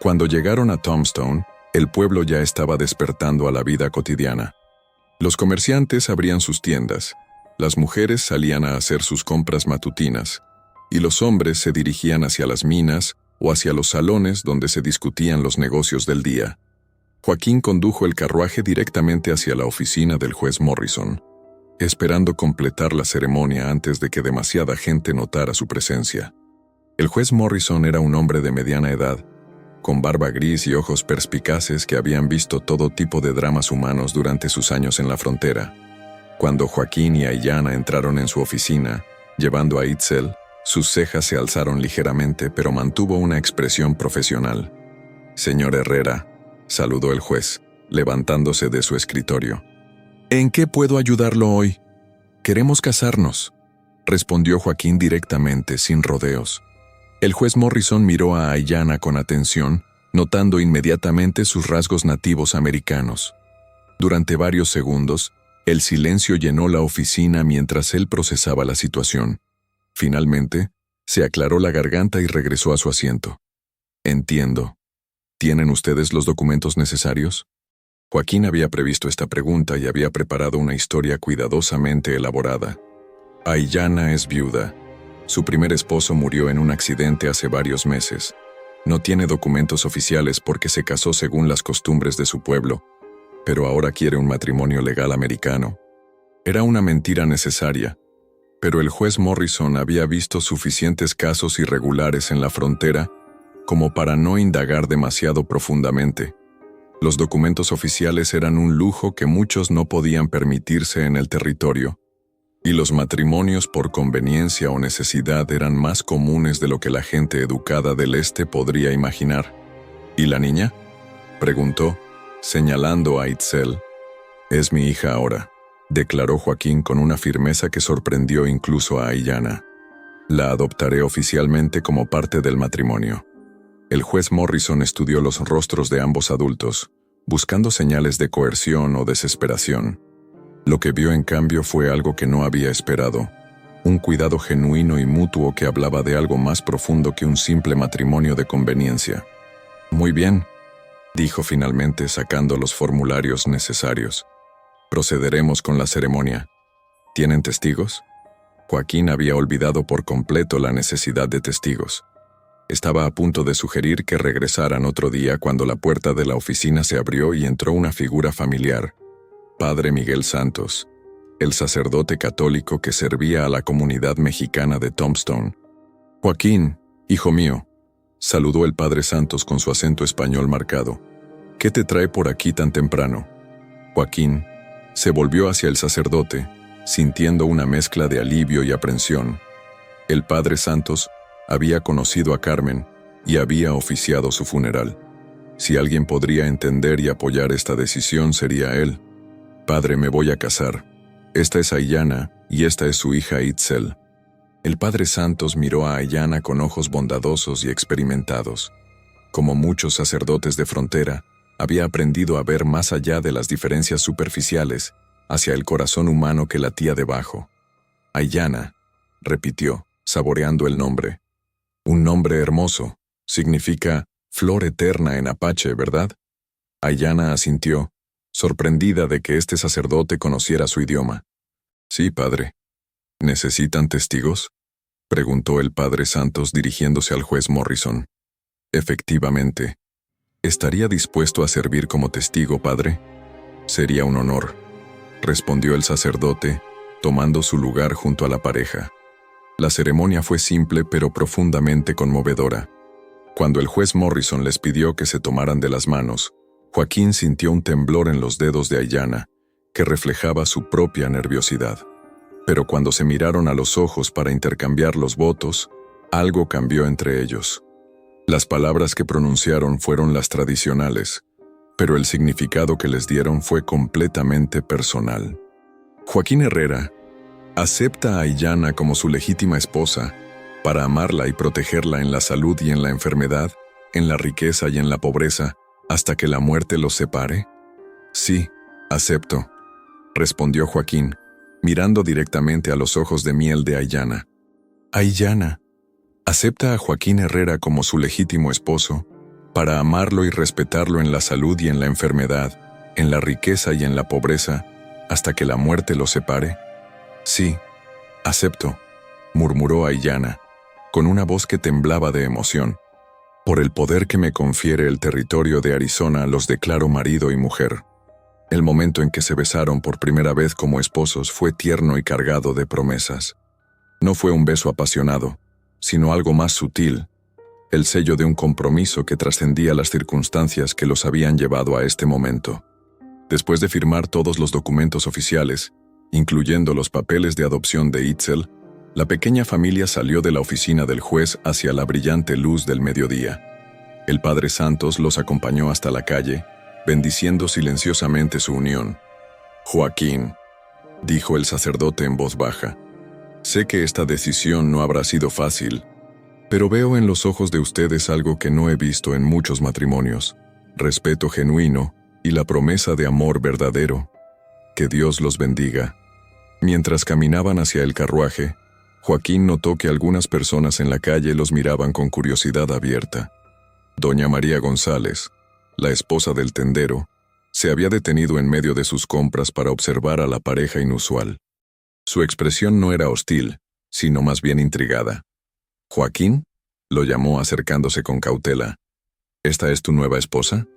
Cuando llegaron a Tombstone, el pueblo ya estaba despertando a la vida cotidiana. Los comerciantes abrían sus tiendas, las mujeres salían a hacer sus compras matutinas, y los hombres se dirigían hacia las minas o hacia los salones donde se discutían los negocios del día. Joaquín condujo el carruaje directamente hacia la oficina del juez Morrison, esperando completar la ceremonia antes de que demasiada gente notara su presencia. El juez Morrison era un hombre de mediana edad, con barba gris y ojos perspicaces que habían visto todo tipo de dramas humanos durante sus años en la frontera. Cuando Joaquín y Aiyana entraron en su oficina, llevando a Itzel, Sus cejas se alzaron ligeramente, pero mantuvo una expresión profesional. «Señor Herrera», saludó el juez, levantándose de su escritorio. «¿En qué puedo ayudarlo hoy?» «Queremos casarnos», respondió Joaquín directamente, sin rodeos. El juez Morrison miró a Aiyana con atención, notando inmediatamente sus rasgos nativos americanos. Durante varios segundos, el silencio llenó la oficina mientras él procesaba la situación. Finalmente, se aclaró la garganta y regresó a su asiento. «Entiendo. ¿Tienen ustedes los documentos necesarios?» Joaquín había previsto esta pregunta y había preparado una historia cuidadosamente elaborada. Aiyana es viuda. Su primer esposo murió en un accidente hace varios meses. No tiene documentos oficiales porque se casó según las costumbres de su pueblo, pero ahora quiere un matrimonio legal americano. Era una mentira necesaria, pero el juez Morrison había visto suficientes casos irregulares en la frontera como para no indagar demasiado profundamente. Los documentos oficiales eran un lujo que muchos no podían permitirse en el territorio, y los matrimonios por conveniencia o necesidad eran más comunes de lo que la gente educada del este podría imaginar. ¿Y la niña?, preguntó, señalando a Itzel. «Es mi hija ahora», declaró Joaquín con una firmeza que sorprendió incluso a Aiyana. «La adoptaré oficialmente como parte del matrimonio». El juez Morrison estudió los rostros de ambos adultos, buscando señales de coerción o desesperación. Lo que vio en cambio fue algo que no había esperado, un cuidado genuino y mutuo que hablaba de algo más profundo que un simple matrimonio de conveniencia. «Muy bien», dijo finalmente sacando los formularios necesarios. «Procederemos con la ceremonia. ¿Tienen testigos?» Joaquín había olvidado por completo la necesidad de testigos. Estaba a punto de sugerir que regresaran otro día cuando la puerta de la oficina se abrió y entró una figura familiar, Padre Miguel Santos, el sacerdote católico que servía a la comunidad mexicana de Tombstone. «Joaquín, hijo mío», saludó el Padre Santos con su acento español marcado. «¿Qué te trae por aquí tan temprano?» Joaquín se volvió hacia el sacerdote, sintiendo una mezcla de alivio y aprensión. El Padre Santos había conocido a Carmen y había oficiado su funeral. Si alguien podría entender y apoyar esta decisión sería él. «Padre, me voy a casar. Esta es Aiyana y esta es su hija Itzel». El Padre Santos miró a Aiyana con ojos bondadosos y experimentados. Como muchos sacerdotes de frontera, había aprendido a ver más allá de las diferencias superficiales, hacia el corazón humano que latía debajo. «Aiyana», repitió, saboreando el nombre. «Un nombre hermoso. Significa flor eterna en apache, ¿verdad?» Aiyana asintió, sorprendida de que este sacerdote conociera su idioma. «Sí, padre». «¿Necesitan testigos?», preguntó el Padre Santos dirigiéndose al juez Morrison. «Efectivamente. ¿Estaría dispuesto a servir como testigo, padre?» «Sería un honor», respondió el sacerdote, tomando su lugar junto a la pareja. La ceremonia fue simple pero profundamente conmovedora. Cuando el juez Morrison les pidió que se tomaran de las manos, Joaquín sintió un temblor en los dedos de Aiyana, que reflejaba su propia nerviosidad. Pero cuando se miraron a los ojos para intercambiar los votos, algo cambió entre ellos. Las palabras que pronunciaron fueron las tradicionales, pero el significado que les dieron fue completamente personal. Joaquín Herrera acepta a Aiyana como su legítima esposa, para amarla y protegerla en la salud y en la enfermedad, en la riqueza y en la pobreza, hasta que la muerte los separe. «Sí, acepto», respondió Joaquín, mirando directamente a los ojos de miel de Aiyana. «Aiyana acepta a Joaquín Herrera como su legítimo esposo, para amarlo y respetarlo en la salud y en la enfermedad, en la riqueza y en la pobreza, hasta que la muerte los separe». «Sí, acepto», murmuró Aiyana, con una voz que temblaba de emoción. «Por el poder que me confiere el territorio de Arizona, los declaro marido y mujer». El momento en que se besaron por primera vez como esposos fue tierno y cargado de promesas. No fue un beso apasionado, sino algo más sutil, el sello de un compromiso que trascendía las circunstancias que los habían llevado a este momento. Después de firmar todos los documentos oficiales, incluyendo los papeles de adopción de Itzel, La pequeña familia salió de la oficina del juez hacia la brillante luz del mediodía. El Padre Santos los acompañó hasta la calle, bendiciendo silenciosamente su unión. «Joaquín», dijo el sacerdote en voz baja, «sé que esta decisión no habrá sido fácil, pero veo en los ojos de ustedes algo que no he visto en muchos matrimonios, respeto genuino y la promesa de amor verdadero. Que Dios los bendiga». Mientras caminaban hacia el carruaje, Joaquín notó que algunas personas en la calle los miraban con curiosidad abierta. Doña María González, la esposa del tendero, se había detenido en medio de sus compras para observar a la pareja inusual. Su expresión no era hostil, sino más bien intrigada. «¿Joaquín?», lo llamó acercándose con cautela. «¿Esta es tu nueva esposa?».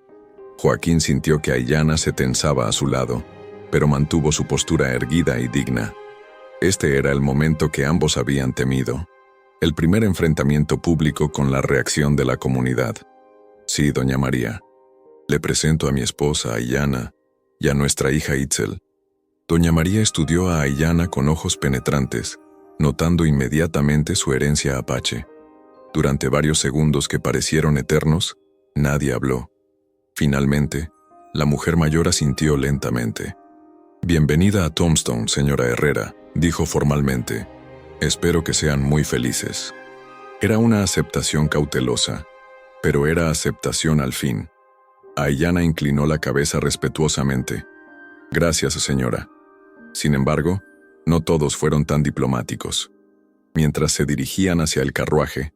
Joaquín sintió que Aiyana se tensaba a su lado, pero mantuvo su postura erguida y digna. Este era el momento que ambos habían temido. El primer enfrentamiento público con la reacción de la comunidad. «Sí, doña María. Le presento a mi esposa, Aiyana, y a nuestra hija Itzel». Doña María estudió a Aiyana con ojos penetrantes, notando inmediatamente su herencia apache. Durante varios segundos que parecieron eternos, nadie habló. Finalmente, la mujer mayor asintió lentamente. «Bienvenida a Tombstone, señora Herrera», dijo formalmente. «Espero que sean muy felices». Era una aceptación cautelosa, pero era aceptación al fin. Aiyana inclinó la cabeza respetuosamente. «Gracias, señora». Sin embargo, no todos fueron tan diplomáticos. Mientras se dirigían hacia el carruaje,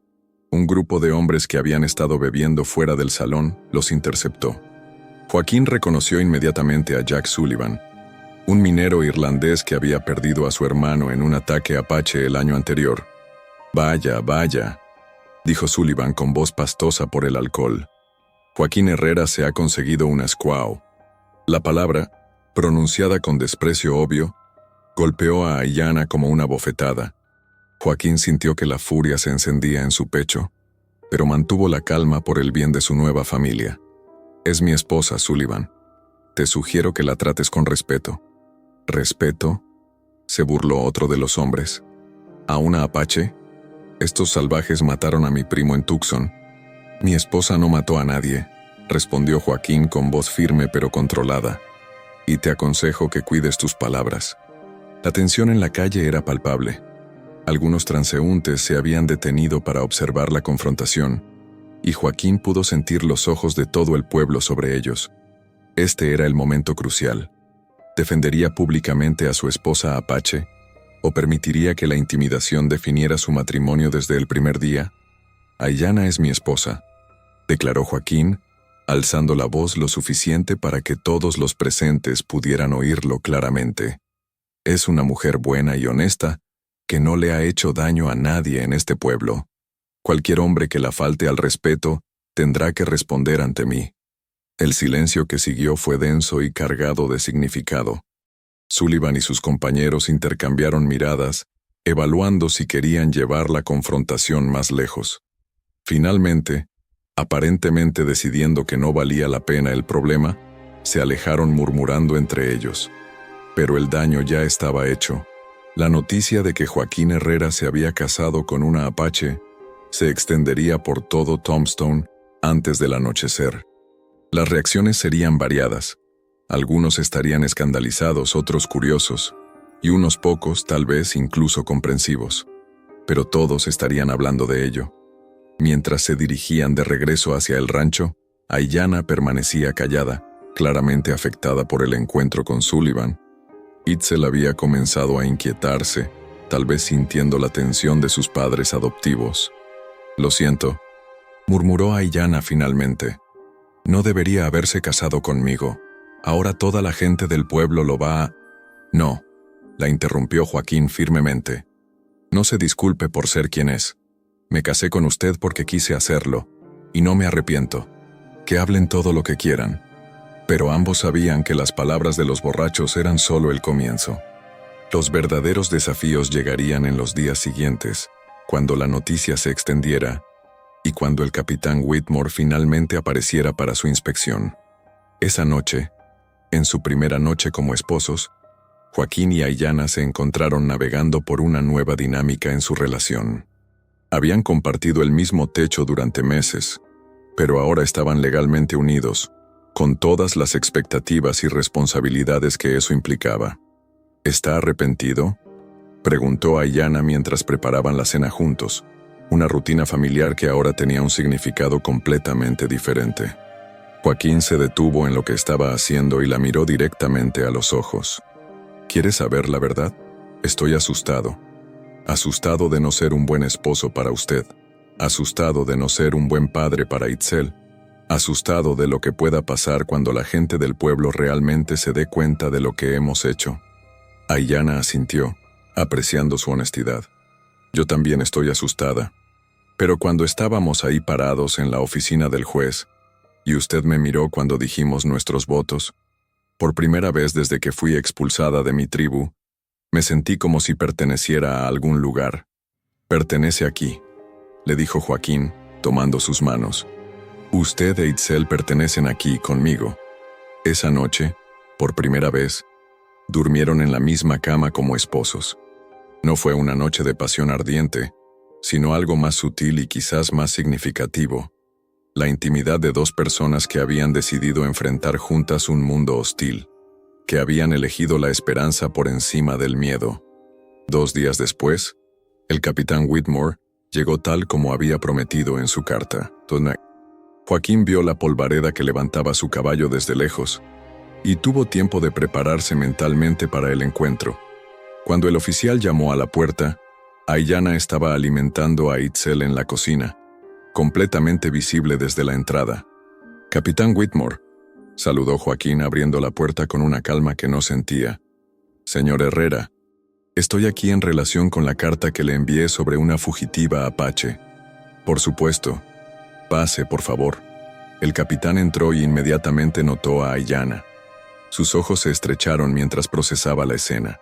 un grupo de hombres que habían estado bebiendo fuera del salón los interceptó. Joaquín reconoció inmediatamente a Jack Sullivan, un minero irlandés que había perdido a su hermano en un ataque apache el año anterior. «Vaya, vaya», dijo Sullivan con voz pastosa por el alcohol. «Joaquín Herrera se ha conseguido una squaw». La palabra, pronunciada con desprecio obvio, golpeó a Aiyana como una bofetada. Joaquín sintió que la furia se encendía en su pecho, pero mantuvo la calma por el bien de su nueva familia. «Es mi esposa, Sullivan. Te sugiero que la trates con respeto». «¿Respeto?», se burló otro de los hombres. «¿A una apache? Estos salvajes mataron a mi primo en Tucson». «Mi esposa no mató a nadie», respondió Joaquín con voz firme pero controlada. «Y te aconsejo que cuides tus palabras». La tensión en la calle era palpable. Algunos transeúntes se habían detenido para observar la confrontación, y Joaquín pudo sentir los ojos de todo el pueblo sobre ellos. Este era el momento crucial. ¿Defendería públicamente a su esposa apache? ¿O permitiría que la intimidación definiera su matrimonio desde el primer día? «Aiyana es mi esposa», declaró Joaquín, alzando la voz lo suficiente para que todos los presentes pudieran oírlo claramente. «Es una mujer buena y honesta, que no le ha hecho daño a nadie en este pueblo. Cualquier hombre que la falte al respeto tendrá que responder ante mí». El silencio que siguió fue denso y cargado de significado. Sullivan y sus compañeros intercambiaron miradas, evaluando si querían llevar la confrontación más lejos. Finalmente, aparentemente decidiendo que no valía la pena el problema, se alejaron murmurando entre ellos. Pero el daño ya estaba hecho. La noticia de que Joaquín Herrera se había casado con una apache se extendería por todo Tombstone antes del anochecer. Las reacciones serían variadas. Algunos estarían escandalizados, otros curiosos, y unos pocos tal vez incluso comprensivos. Pero todos estarían hablando de ello. Mientras se dirigían de regreso hacia el rancho, Aiyana permanecía callada, claramente afectada por el encuentro con Sullivan. Itzel había comenzado a inquietarse, tal vez sintiendo la tensión de sus padres adoptivos. «Lo siento», murmuró Aiyana finalmente. «No debería haberse casado conmigo. Ahora toda la gente del pueblo lo va a...». «No», la interrumpió Joaquín firmemente. «No se disculpe por ser quien es. Me casé con usted porque quise hacerlo, y no me arrepiento. Que hablen todo lo que quieran». Pero ambos sabían que las palabras de los borrachos eran solo el comienzo. Los verdaderos desafíos llegarían en los días siguientes, cuando la noticia se extendiera, y cuando el capitán Whitmore finalmente apareciera para su inspección. Esa noche, en su primera noche como esposos, Joaquín y Aiyana se encontraron navegando por una nueva dinámica en su relación. Habían compartido el mismo techo durante meses, pero ahora estaban legalmente unidos, con todas las expectativas y responsabilidades que eso implicaba. ¿Está arrepentido?, preguntó Aiyana mientras preparaban la cena juntos, una rutina familiar que ahora tenía un significado completamente diferente. Joaquín se detuvo en lo que estaba haciendo y la miró directamente a los ojos. ¿Quieres saber la verdad? Estoy asustado. Asustado de no ser un buen esposo para usted. Asustado de no ser un buen padre para Itzel. Asustado de lo que pueda pasar cuando la gente del pueblo realmente se dé cuenta de lo que hemos hecho. Aiyana asintió, apreciando su honestidad. Yo también estoy asustada. Pero cuando estábamos ahí parados en la oficina del juez, y usted me miró cuando dijimos nuestros votos, por primera vez desde que fui expulsada de mi tribu, me sentí como si perteneciera a algún lugar. Pertenece aquí, le dijo Joaquín, tomando sus manos. Usted e Itzel pertenecen aquí conmigo. Esa noche, por primera vez, durmieron en la misma cama como esposos. No fue una noche de pasión ardiente, sino algo más sutil y quizás más significativo. La intimidad de dos personas que habían decidido enfrentar juntas un mundo hostil, que habían elegido la esperanza por encima del miedo. 2 días después, el capitán Whitmore llegó tal como había prometido en su carta. Joaquín vio la polvareda que levantaba su caballo desde lejos, y tuvo tiempo de prepararse mentalmente para el encuentro. Cuando el oficial llamó a la puerta, Aiyana estaba alimentando a Itzel en la cocina, completamente visible desde la entrada. «Capitán Whitmore», saludó Joaquín abriendo la puerta con una calma que no sentía. «Señor Herrera, estoy aquí en relación con la carta que le envié sobre una fugitiva apache». «Por supuesto. Pase, por favor». El capitán entró y inmediatamente notó a Aiyana. Sus ojos se estrecharon mientras procesaba la escena.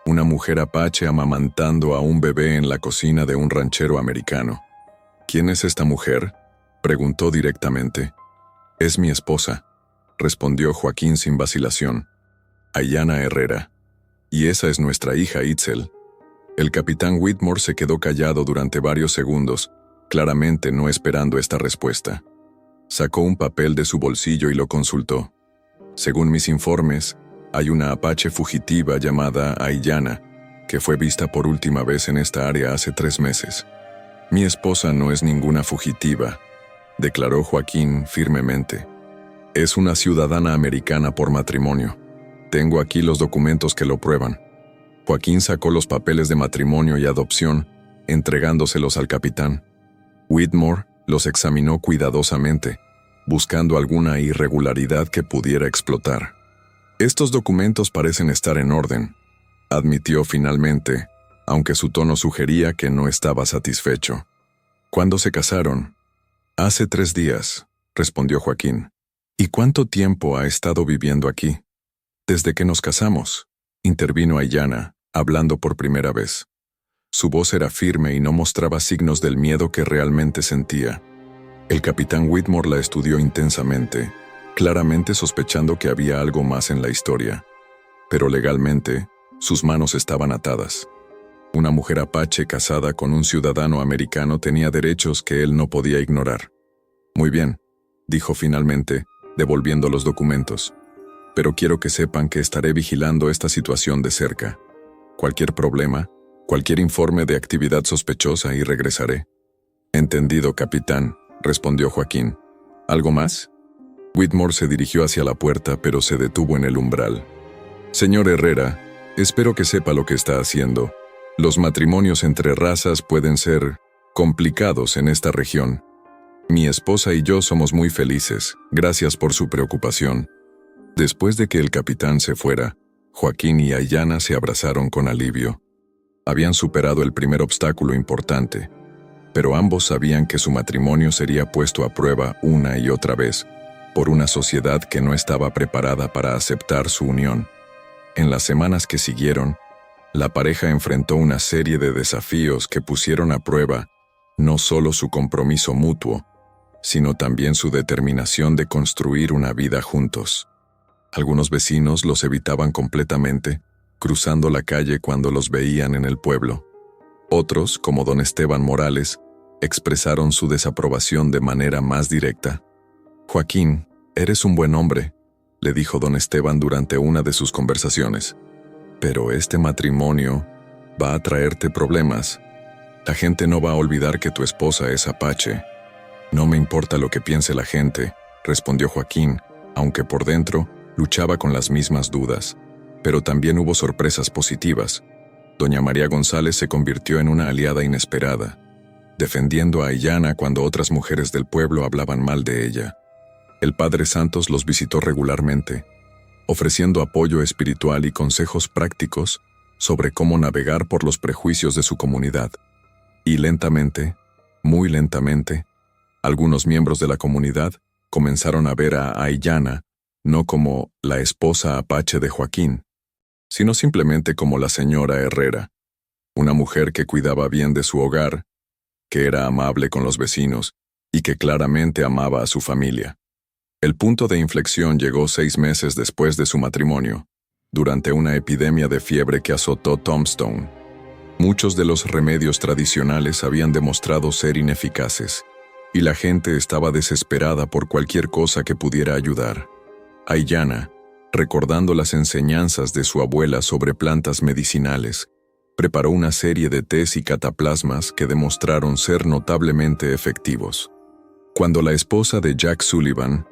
Una mujer apache amamantando a un bebé en la cocina de un ranchero americano. «¿Quién es esta mujer?», preguntó directamente. «Es mi esposa», respondió Joaquín sin vacilación. «Aiyana Herrera. Y esa es nuestra hija Itzel». El capitán Whitmore se quedó callado durante varios segundos, claramente no esperando esta respuesta. Sacó un papel de su bolsillo y lo consultó. «Según mis informes, hay una apache fugitiva llamada Aiyana, que fue vista por última vez en esta área hace 3 meses. Mi esposa no es ninguna fugitiva», declaró Joaquín firmemente. «Es una ciudadana americana por matrimonio. Tengo aquí los documentos que lo prueban». Joaquín sacó los papeles de matrimonio y adopción, entregándoselos al capitán. Whitmore los examinó cuidadosamente, buscando alguna irregularidad que pudiera explotar. «Estos documentos parecen estar en orden», admitió finalmente, aunque su tono sugería que no estaba satisfecho. «¿Cuándo se casaron?» «Hace 3 días», respondió Joaquín. «¿Y cuánto tiempo ha estado viviendo aquí?» «Desde que nos casamos», intervino Aiyana, hablando por primera vez. Su voz era firme y no mostraba signos del miedo que realmente sentía. El capitán Whitmore la estudió intensamente, claramente sospechando que había algo más en la historia. Pero legalmente, sus manos estaban atadas. Una mujer apache casada con un ciudadano americano tenía derechos que él no podía ignorar. «Muy bien», dijo finalmente, devolviendo los documentos. «Pero quiero que sepan que estaré vigilando esta situación de cerca. Cualquier problema, cualquier informe de actividad sospechosa y regresaré». «Entendido, capitán», respondió Joaquín. «¿Algo más?» Whitmore se dirigió hacia la puerta, pero se detuvo en el umbral. «Señor Herrera, espero que sepa lo que está haciendo. Los matrimonios entre razas pueden ser complicados en esta región. Mi esposa y yo somos muy felices, gracias por su preocupación». Después de que el capitán se fuera, Joaquín y Aiyana se abrazaron con alivio. Habían superado el primer obstáculo importante, pero ambos sabían que su matrimonio sería puesto a prueba una y otra vez por una sociedad que no estaba preparada para aceptar su unión. En las semanas que siguieron, la pareja enfrentó una serie de desafíos que pusieron a prueba no solo su compromiso mutuo, sino también su determinación de construir una vida juntos. Algunos vecinos los evitaban completamente, cruzando la calle cuando los veían en el pueblo. Otros, como don Esteban Morales, expresaron su desaprobación de manera más directa. «Joaquín, eres un buen hombre», le dijo don Esteban durante una de sus conversaciones. «Pero este matrimonio va a traerte problemas. La gente no va a olvidar que tu esposa es apache». «No me importa lo que piense la gente», respondió Joaquín, aunque por dentro luchaba con las mismas dudas. Pero también hubo sorpresas positivas. Doña María González se convirtió en una aliada inesperada, defendiendo a Aiyana cuando otras mujeres del pueblo hablaban mal de ella. El Padre Santos los visitó regularmente, ofreciendo apoyo espiritual y consejos prácticos sobre cómo navegar por los prejuicios de su comunidad. Y lentamente, muy lentamente, algunos miembros de la comunidad comenzaron a ver a Aiyana no como la esposa apache de Joaquín, sino simplemente como la señora Herrera, una mujer que cuidaba bien de su hogar, que era amable con los vecinos y que claramente amaba a su familia. El punto de inflexión llegó 6 meses después de su matrimonio, durante una epidemia de fiebre que azotó Tombstone. Muchos de los remedios tradicionales habían demostrado ser ineficaces, y la gente estaba desesperada por cualquier cosa que pudiera ayudar. Aiyana, recordando las enseñanzas de su abuela sobre plantas medicinales, preparó una serie de tés y cataplasmas que demostraron ser notablemente efectivos. Cuando la esposa de Jack Sullivan,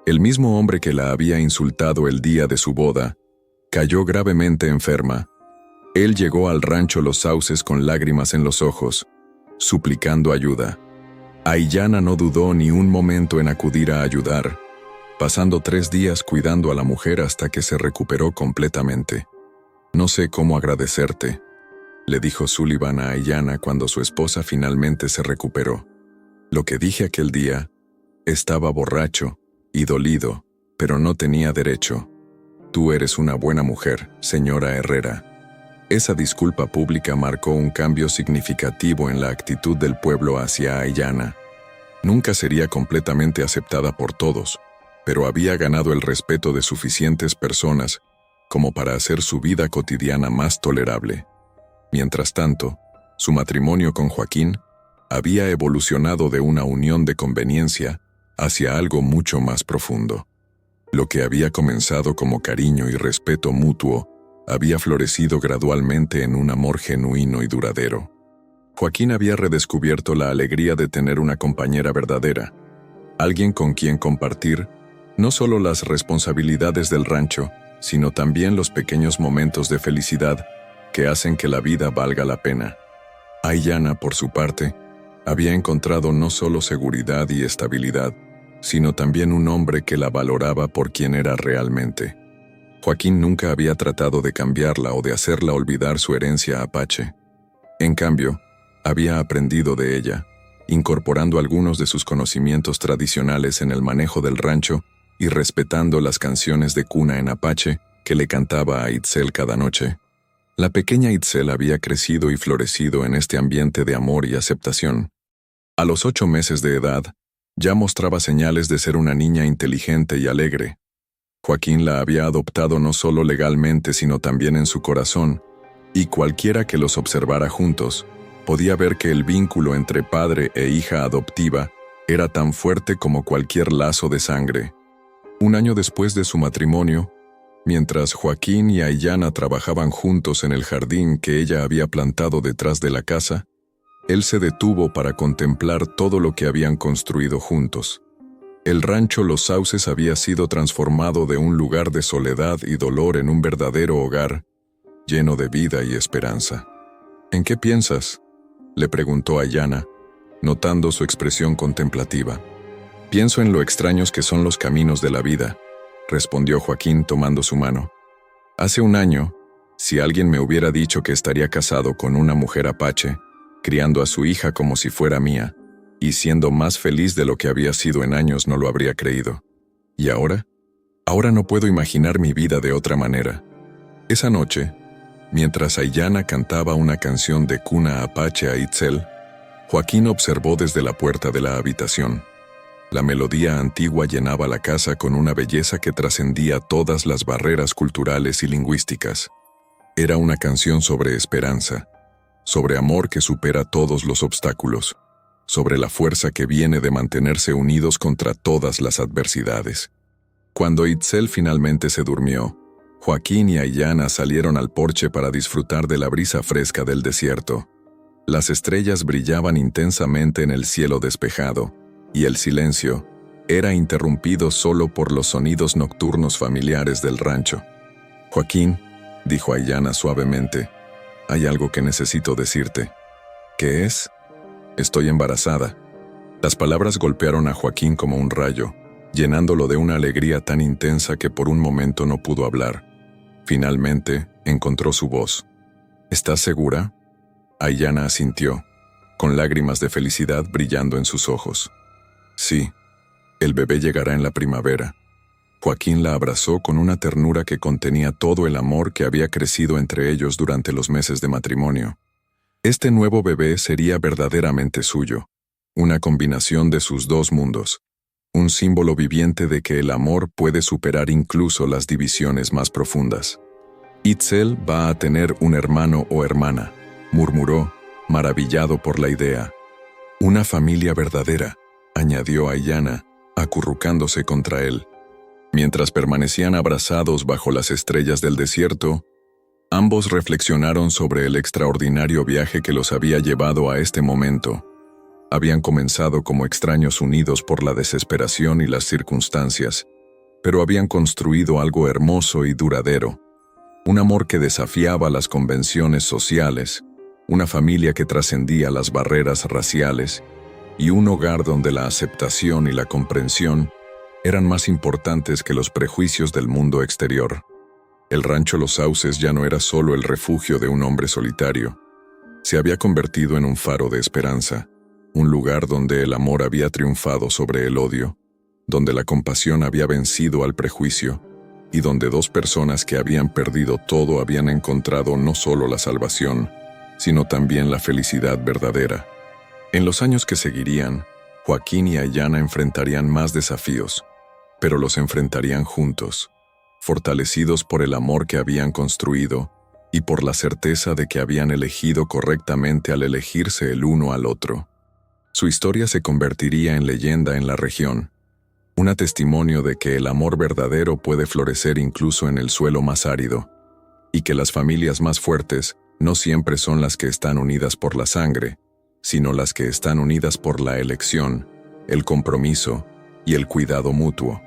el mismo hombre que la había insultado el día de su boda, cayó gravemente enferma, él llegó al rancho Los Sauces con lágrimas en los ojos, suplicando ayuda. Aiyana no dudó ni un momento en acudir a ayudar, pasando 3 días cuidando a la mujer hasta que se recuperó completamente. «No sé cómo agradecerte», le dijo Sullivan a Aiyana cuando su esposa finalmente se recuperó. «Lo que dije aquel día, estaba borracho y dolido, pero no tenía derecho. Tú eres una buena mujer, señora Herrera». Esa disculpa pública marcó un cambio significativo en la actitud del pueblo hacia Aiyana. Nunca sería completamente aceptada por todos, pero había ganado el respeto de suficientes personas como para hacer su vida cotidiana más tolerable. Mientras tanto, su matrimonio con Joaquín había evolucionado de una unión de conveniencia hacia algo mucho más profundo. Lo que había comenzado como cariño y respeto mutuo había florecido gradualmente en un amor genuino y duradero. Joaquín había redescubierto la alegría de tener una compañera verdadera, alguien con quien compartir no solo las responsabilidades del rancho, sino también los pequeños momentos de felicidad que hacen que la vida valga la pena. Aiyana, por su parte, había encontrado no solo seguridad y estabilidad, sino también un hombre que la valoraba por quien era realmente. Joaquín nunca había tratado de cambiarla o de hacerla olvidar su herencia apache. En cambio, había aprendido de ella, incorporando algunos de sus conocimientos tradicionales en el manejo del rancho y respetando las canciones de cuna en apache que le cantaba a Itzel cada noche. La pequeña Itzel había crecido y florecido en este ambiente de amor y aceptación. A los 8 meses de edad, ya mostraba señales de ser una niña inteligente y alegre. Joaquín la había adoptado no solo legalmente sino también en su corazón, y cualquiera que los observara juntos podía ver que el vínculo entre padre e hija adoptiva era tan fuerte como cualquier lazo de sangre. Un año después de su matrimonio, mientras Joaquín y Aiyana trabajaban juntos en el jardín que ella había plantado detrás de la casa, él se detuvo para contemplar todo lo que habían construido juntos. El rancho Los Sauces había sido transformado de un lugar de soledad y dolor en un verdadero hogar, lleno de vida y esperanza. «¿En qué piensas?», le preguntó Aiyana, notando su expresión contemplativa. «Pienso en lo extraños que son los caminos de la vida», respondió Joaquín tomando su mano. «Hace un año, si alguien me hubiera dicho que estaría casado con una mujer apache, criando a su hija como si fuera mía, y siendo más feliz de lo que había sido en años, no lo habría creído. ¿Y ahora? Ahora no puedo imaginar mi vida de otra manera». Esa noche, mientras Aiyana cantaba una canción de cuna apache a Itzel, Joaquín observó desde la puerta de la habitación. La melodía antigua llenaba la casa con una belleza que trascendía todas las barreras culturales y lingüísticas. Era una canción sobre esperanza, sobre amor que supera todos los obstáculos, sobre la fuerza que viene de mantenerse unidos contra todas las adversidades. Cuando Itzel finalmente se durmió, Joaquín y Aiyana salieron al porche para disfrutar de la brisa fresca del desierto. Las estrellas brillaban intensamente en el cielo despejado, y el silencio era interrumpido solo por los sonidos nocturnos familiares del rancho. «Joaquín», dijo Aiyana suavemente, «hay algo que necesito decirte». «¿Qué es?» «Estoy embarazada». Las palabras golpearon a Joaquín como un rayo, llenándolo de una alegría tan intensa que por un momento no pudo hablar. Finalmente, encontró su voz. «¿Estás segura?» Aiyana asintió, con lágrimas de felicidad brillando en sus ojos. «Sí, el bebé llegará en la primavera». Joaquín la abrazó con una ternura que contenía todo el amor que había crecido entre ellos durante los meses de matrimonio. Este nuevo bebé sería verdaderamente suyo, una combinación de sus dos mundos, un símbolo viviente de que el amor puede superar incluso las divisiones más profundas. «Itzel va a tener un hermano o hermana», murmuró, maravillado por la idea. «Una familia verdadera», añadió Aiyana, acurrucándose contra él. Mientras permanecían abrazados bajo las estrellas del desierto, ambos reflexionaron sobre el extraordinario viaje que los había llevado a este momento. Habían comenzado como extraños unidos por la desesperación y las circunstancias, pero habían construido algo hermoso y duradero. Un amor que desafiaba las convenciones sociales, una familia que trascendía las barreras raciales, y un hogar donde la aceptación y la comprensión eran más importantes que los prejuicios del mundo exterior. El rancho Los Sauces ya no era solo el refugio de un hombre solitario. Se había convertido en un faro de esperanza, un lugar donde el amor había triunfado sobre el odio, donde la compasión había vencido al prejuicio, y donde dos personas que habían perdido todo habían encontrado no solo la salvación, sino también la felicidad verdadera. En los años que seguirían, Joaquín y Aiyana enfrentarían más desafíos, pero los enfrentarían juntos, fortalecidos por el amor que habían construido y por la certeza de que habían elegido correctamente al elegirse el uno al otro. Su historia se convertiría en leyenda en la región, un testimonio de que el amor verdadero puede florecer incluso en el suelo más árido, y que las familias más fuertes no siempre son las que están unidas por la sangre, sino las que están unidas por la elección, el compromiso y el cuidado mutuo.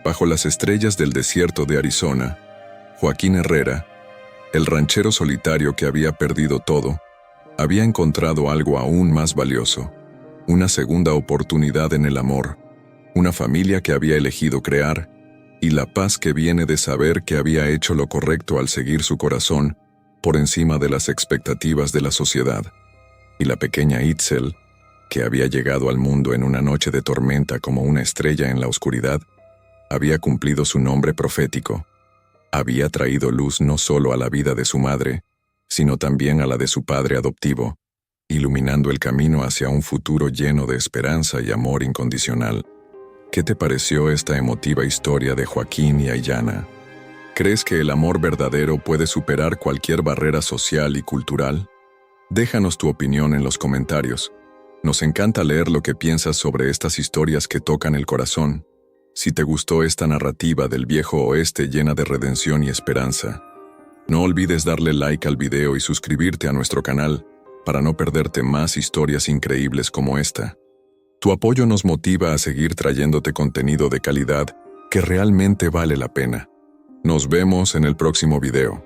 Bajo las estrellas del desierto de Arizona, Joaquín Herrera, el ranchero solitario que había perdido todo, había encontrado algo aún más valioso, una segunda oportunidad en el amor, una familia que había elegido crear, y la paz que viene de saber que había hecho lo correcto al seguir su corazón por encima de las expectativas de la sociedad. Y la pequeña Itzel, que había llegado al mundo en una noche de tormenta como una estrella en la oscuridad, había cumplido su nombre profético. Había traído luz no solo a la vida de su madre, sino también a la de su padre adoptivo, iluminando el camino hacia un futuro lleno de esperanza y amor incondicional. ¿Qué te pareció esta emotiva historia de Joaquín y Aiyana? ¿Crees que el amor verdadero puede superar cualquier barrera social y cultural? Déjanos tu opinión en los comentarios. Nos encanta leer lo que piensas sobre estas historias que tocan el corazón. Si te gustó esta narrativa del viejo oeste llena de redención y esperanza, no olvides darle like al video y suscribirte a nuestro canal para no perderte más historias increíbles como esta. Tu apoyo nos motiva a seguir trayéndote contenido de calidad que realmente vale la pena. Nos vemos en el próximo video.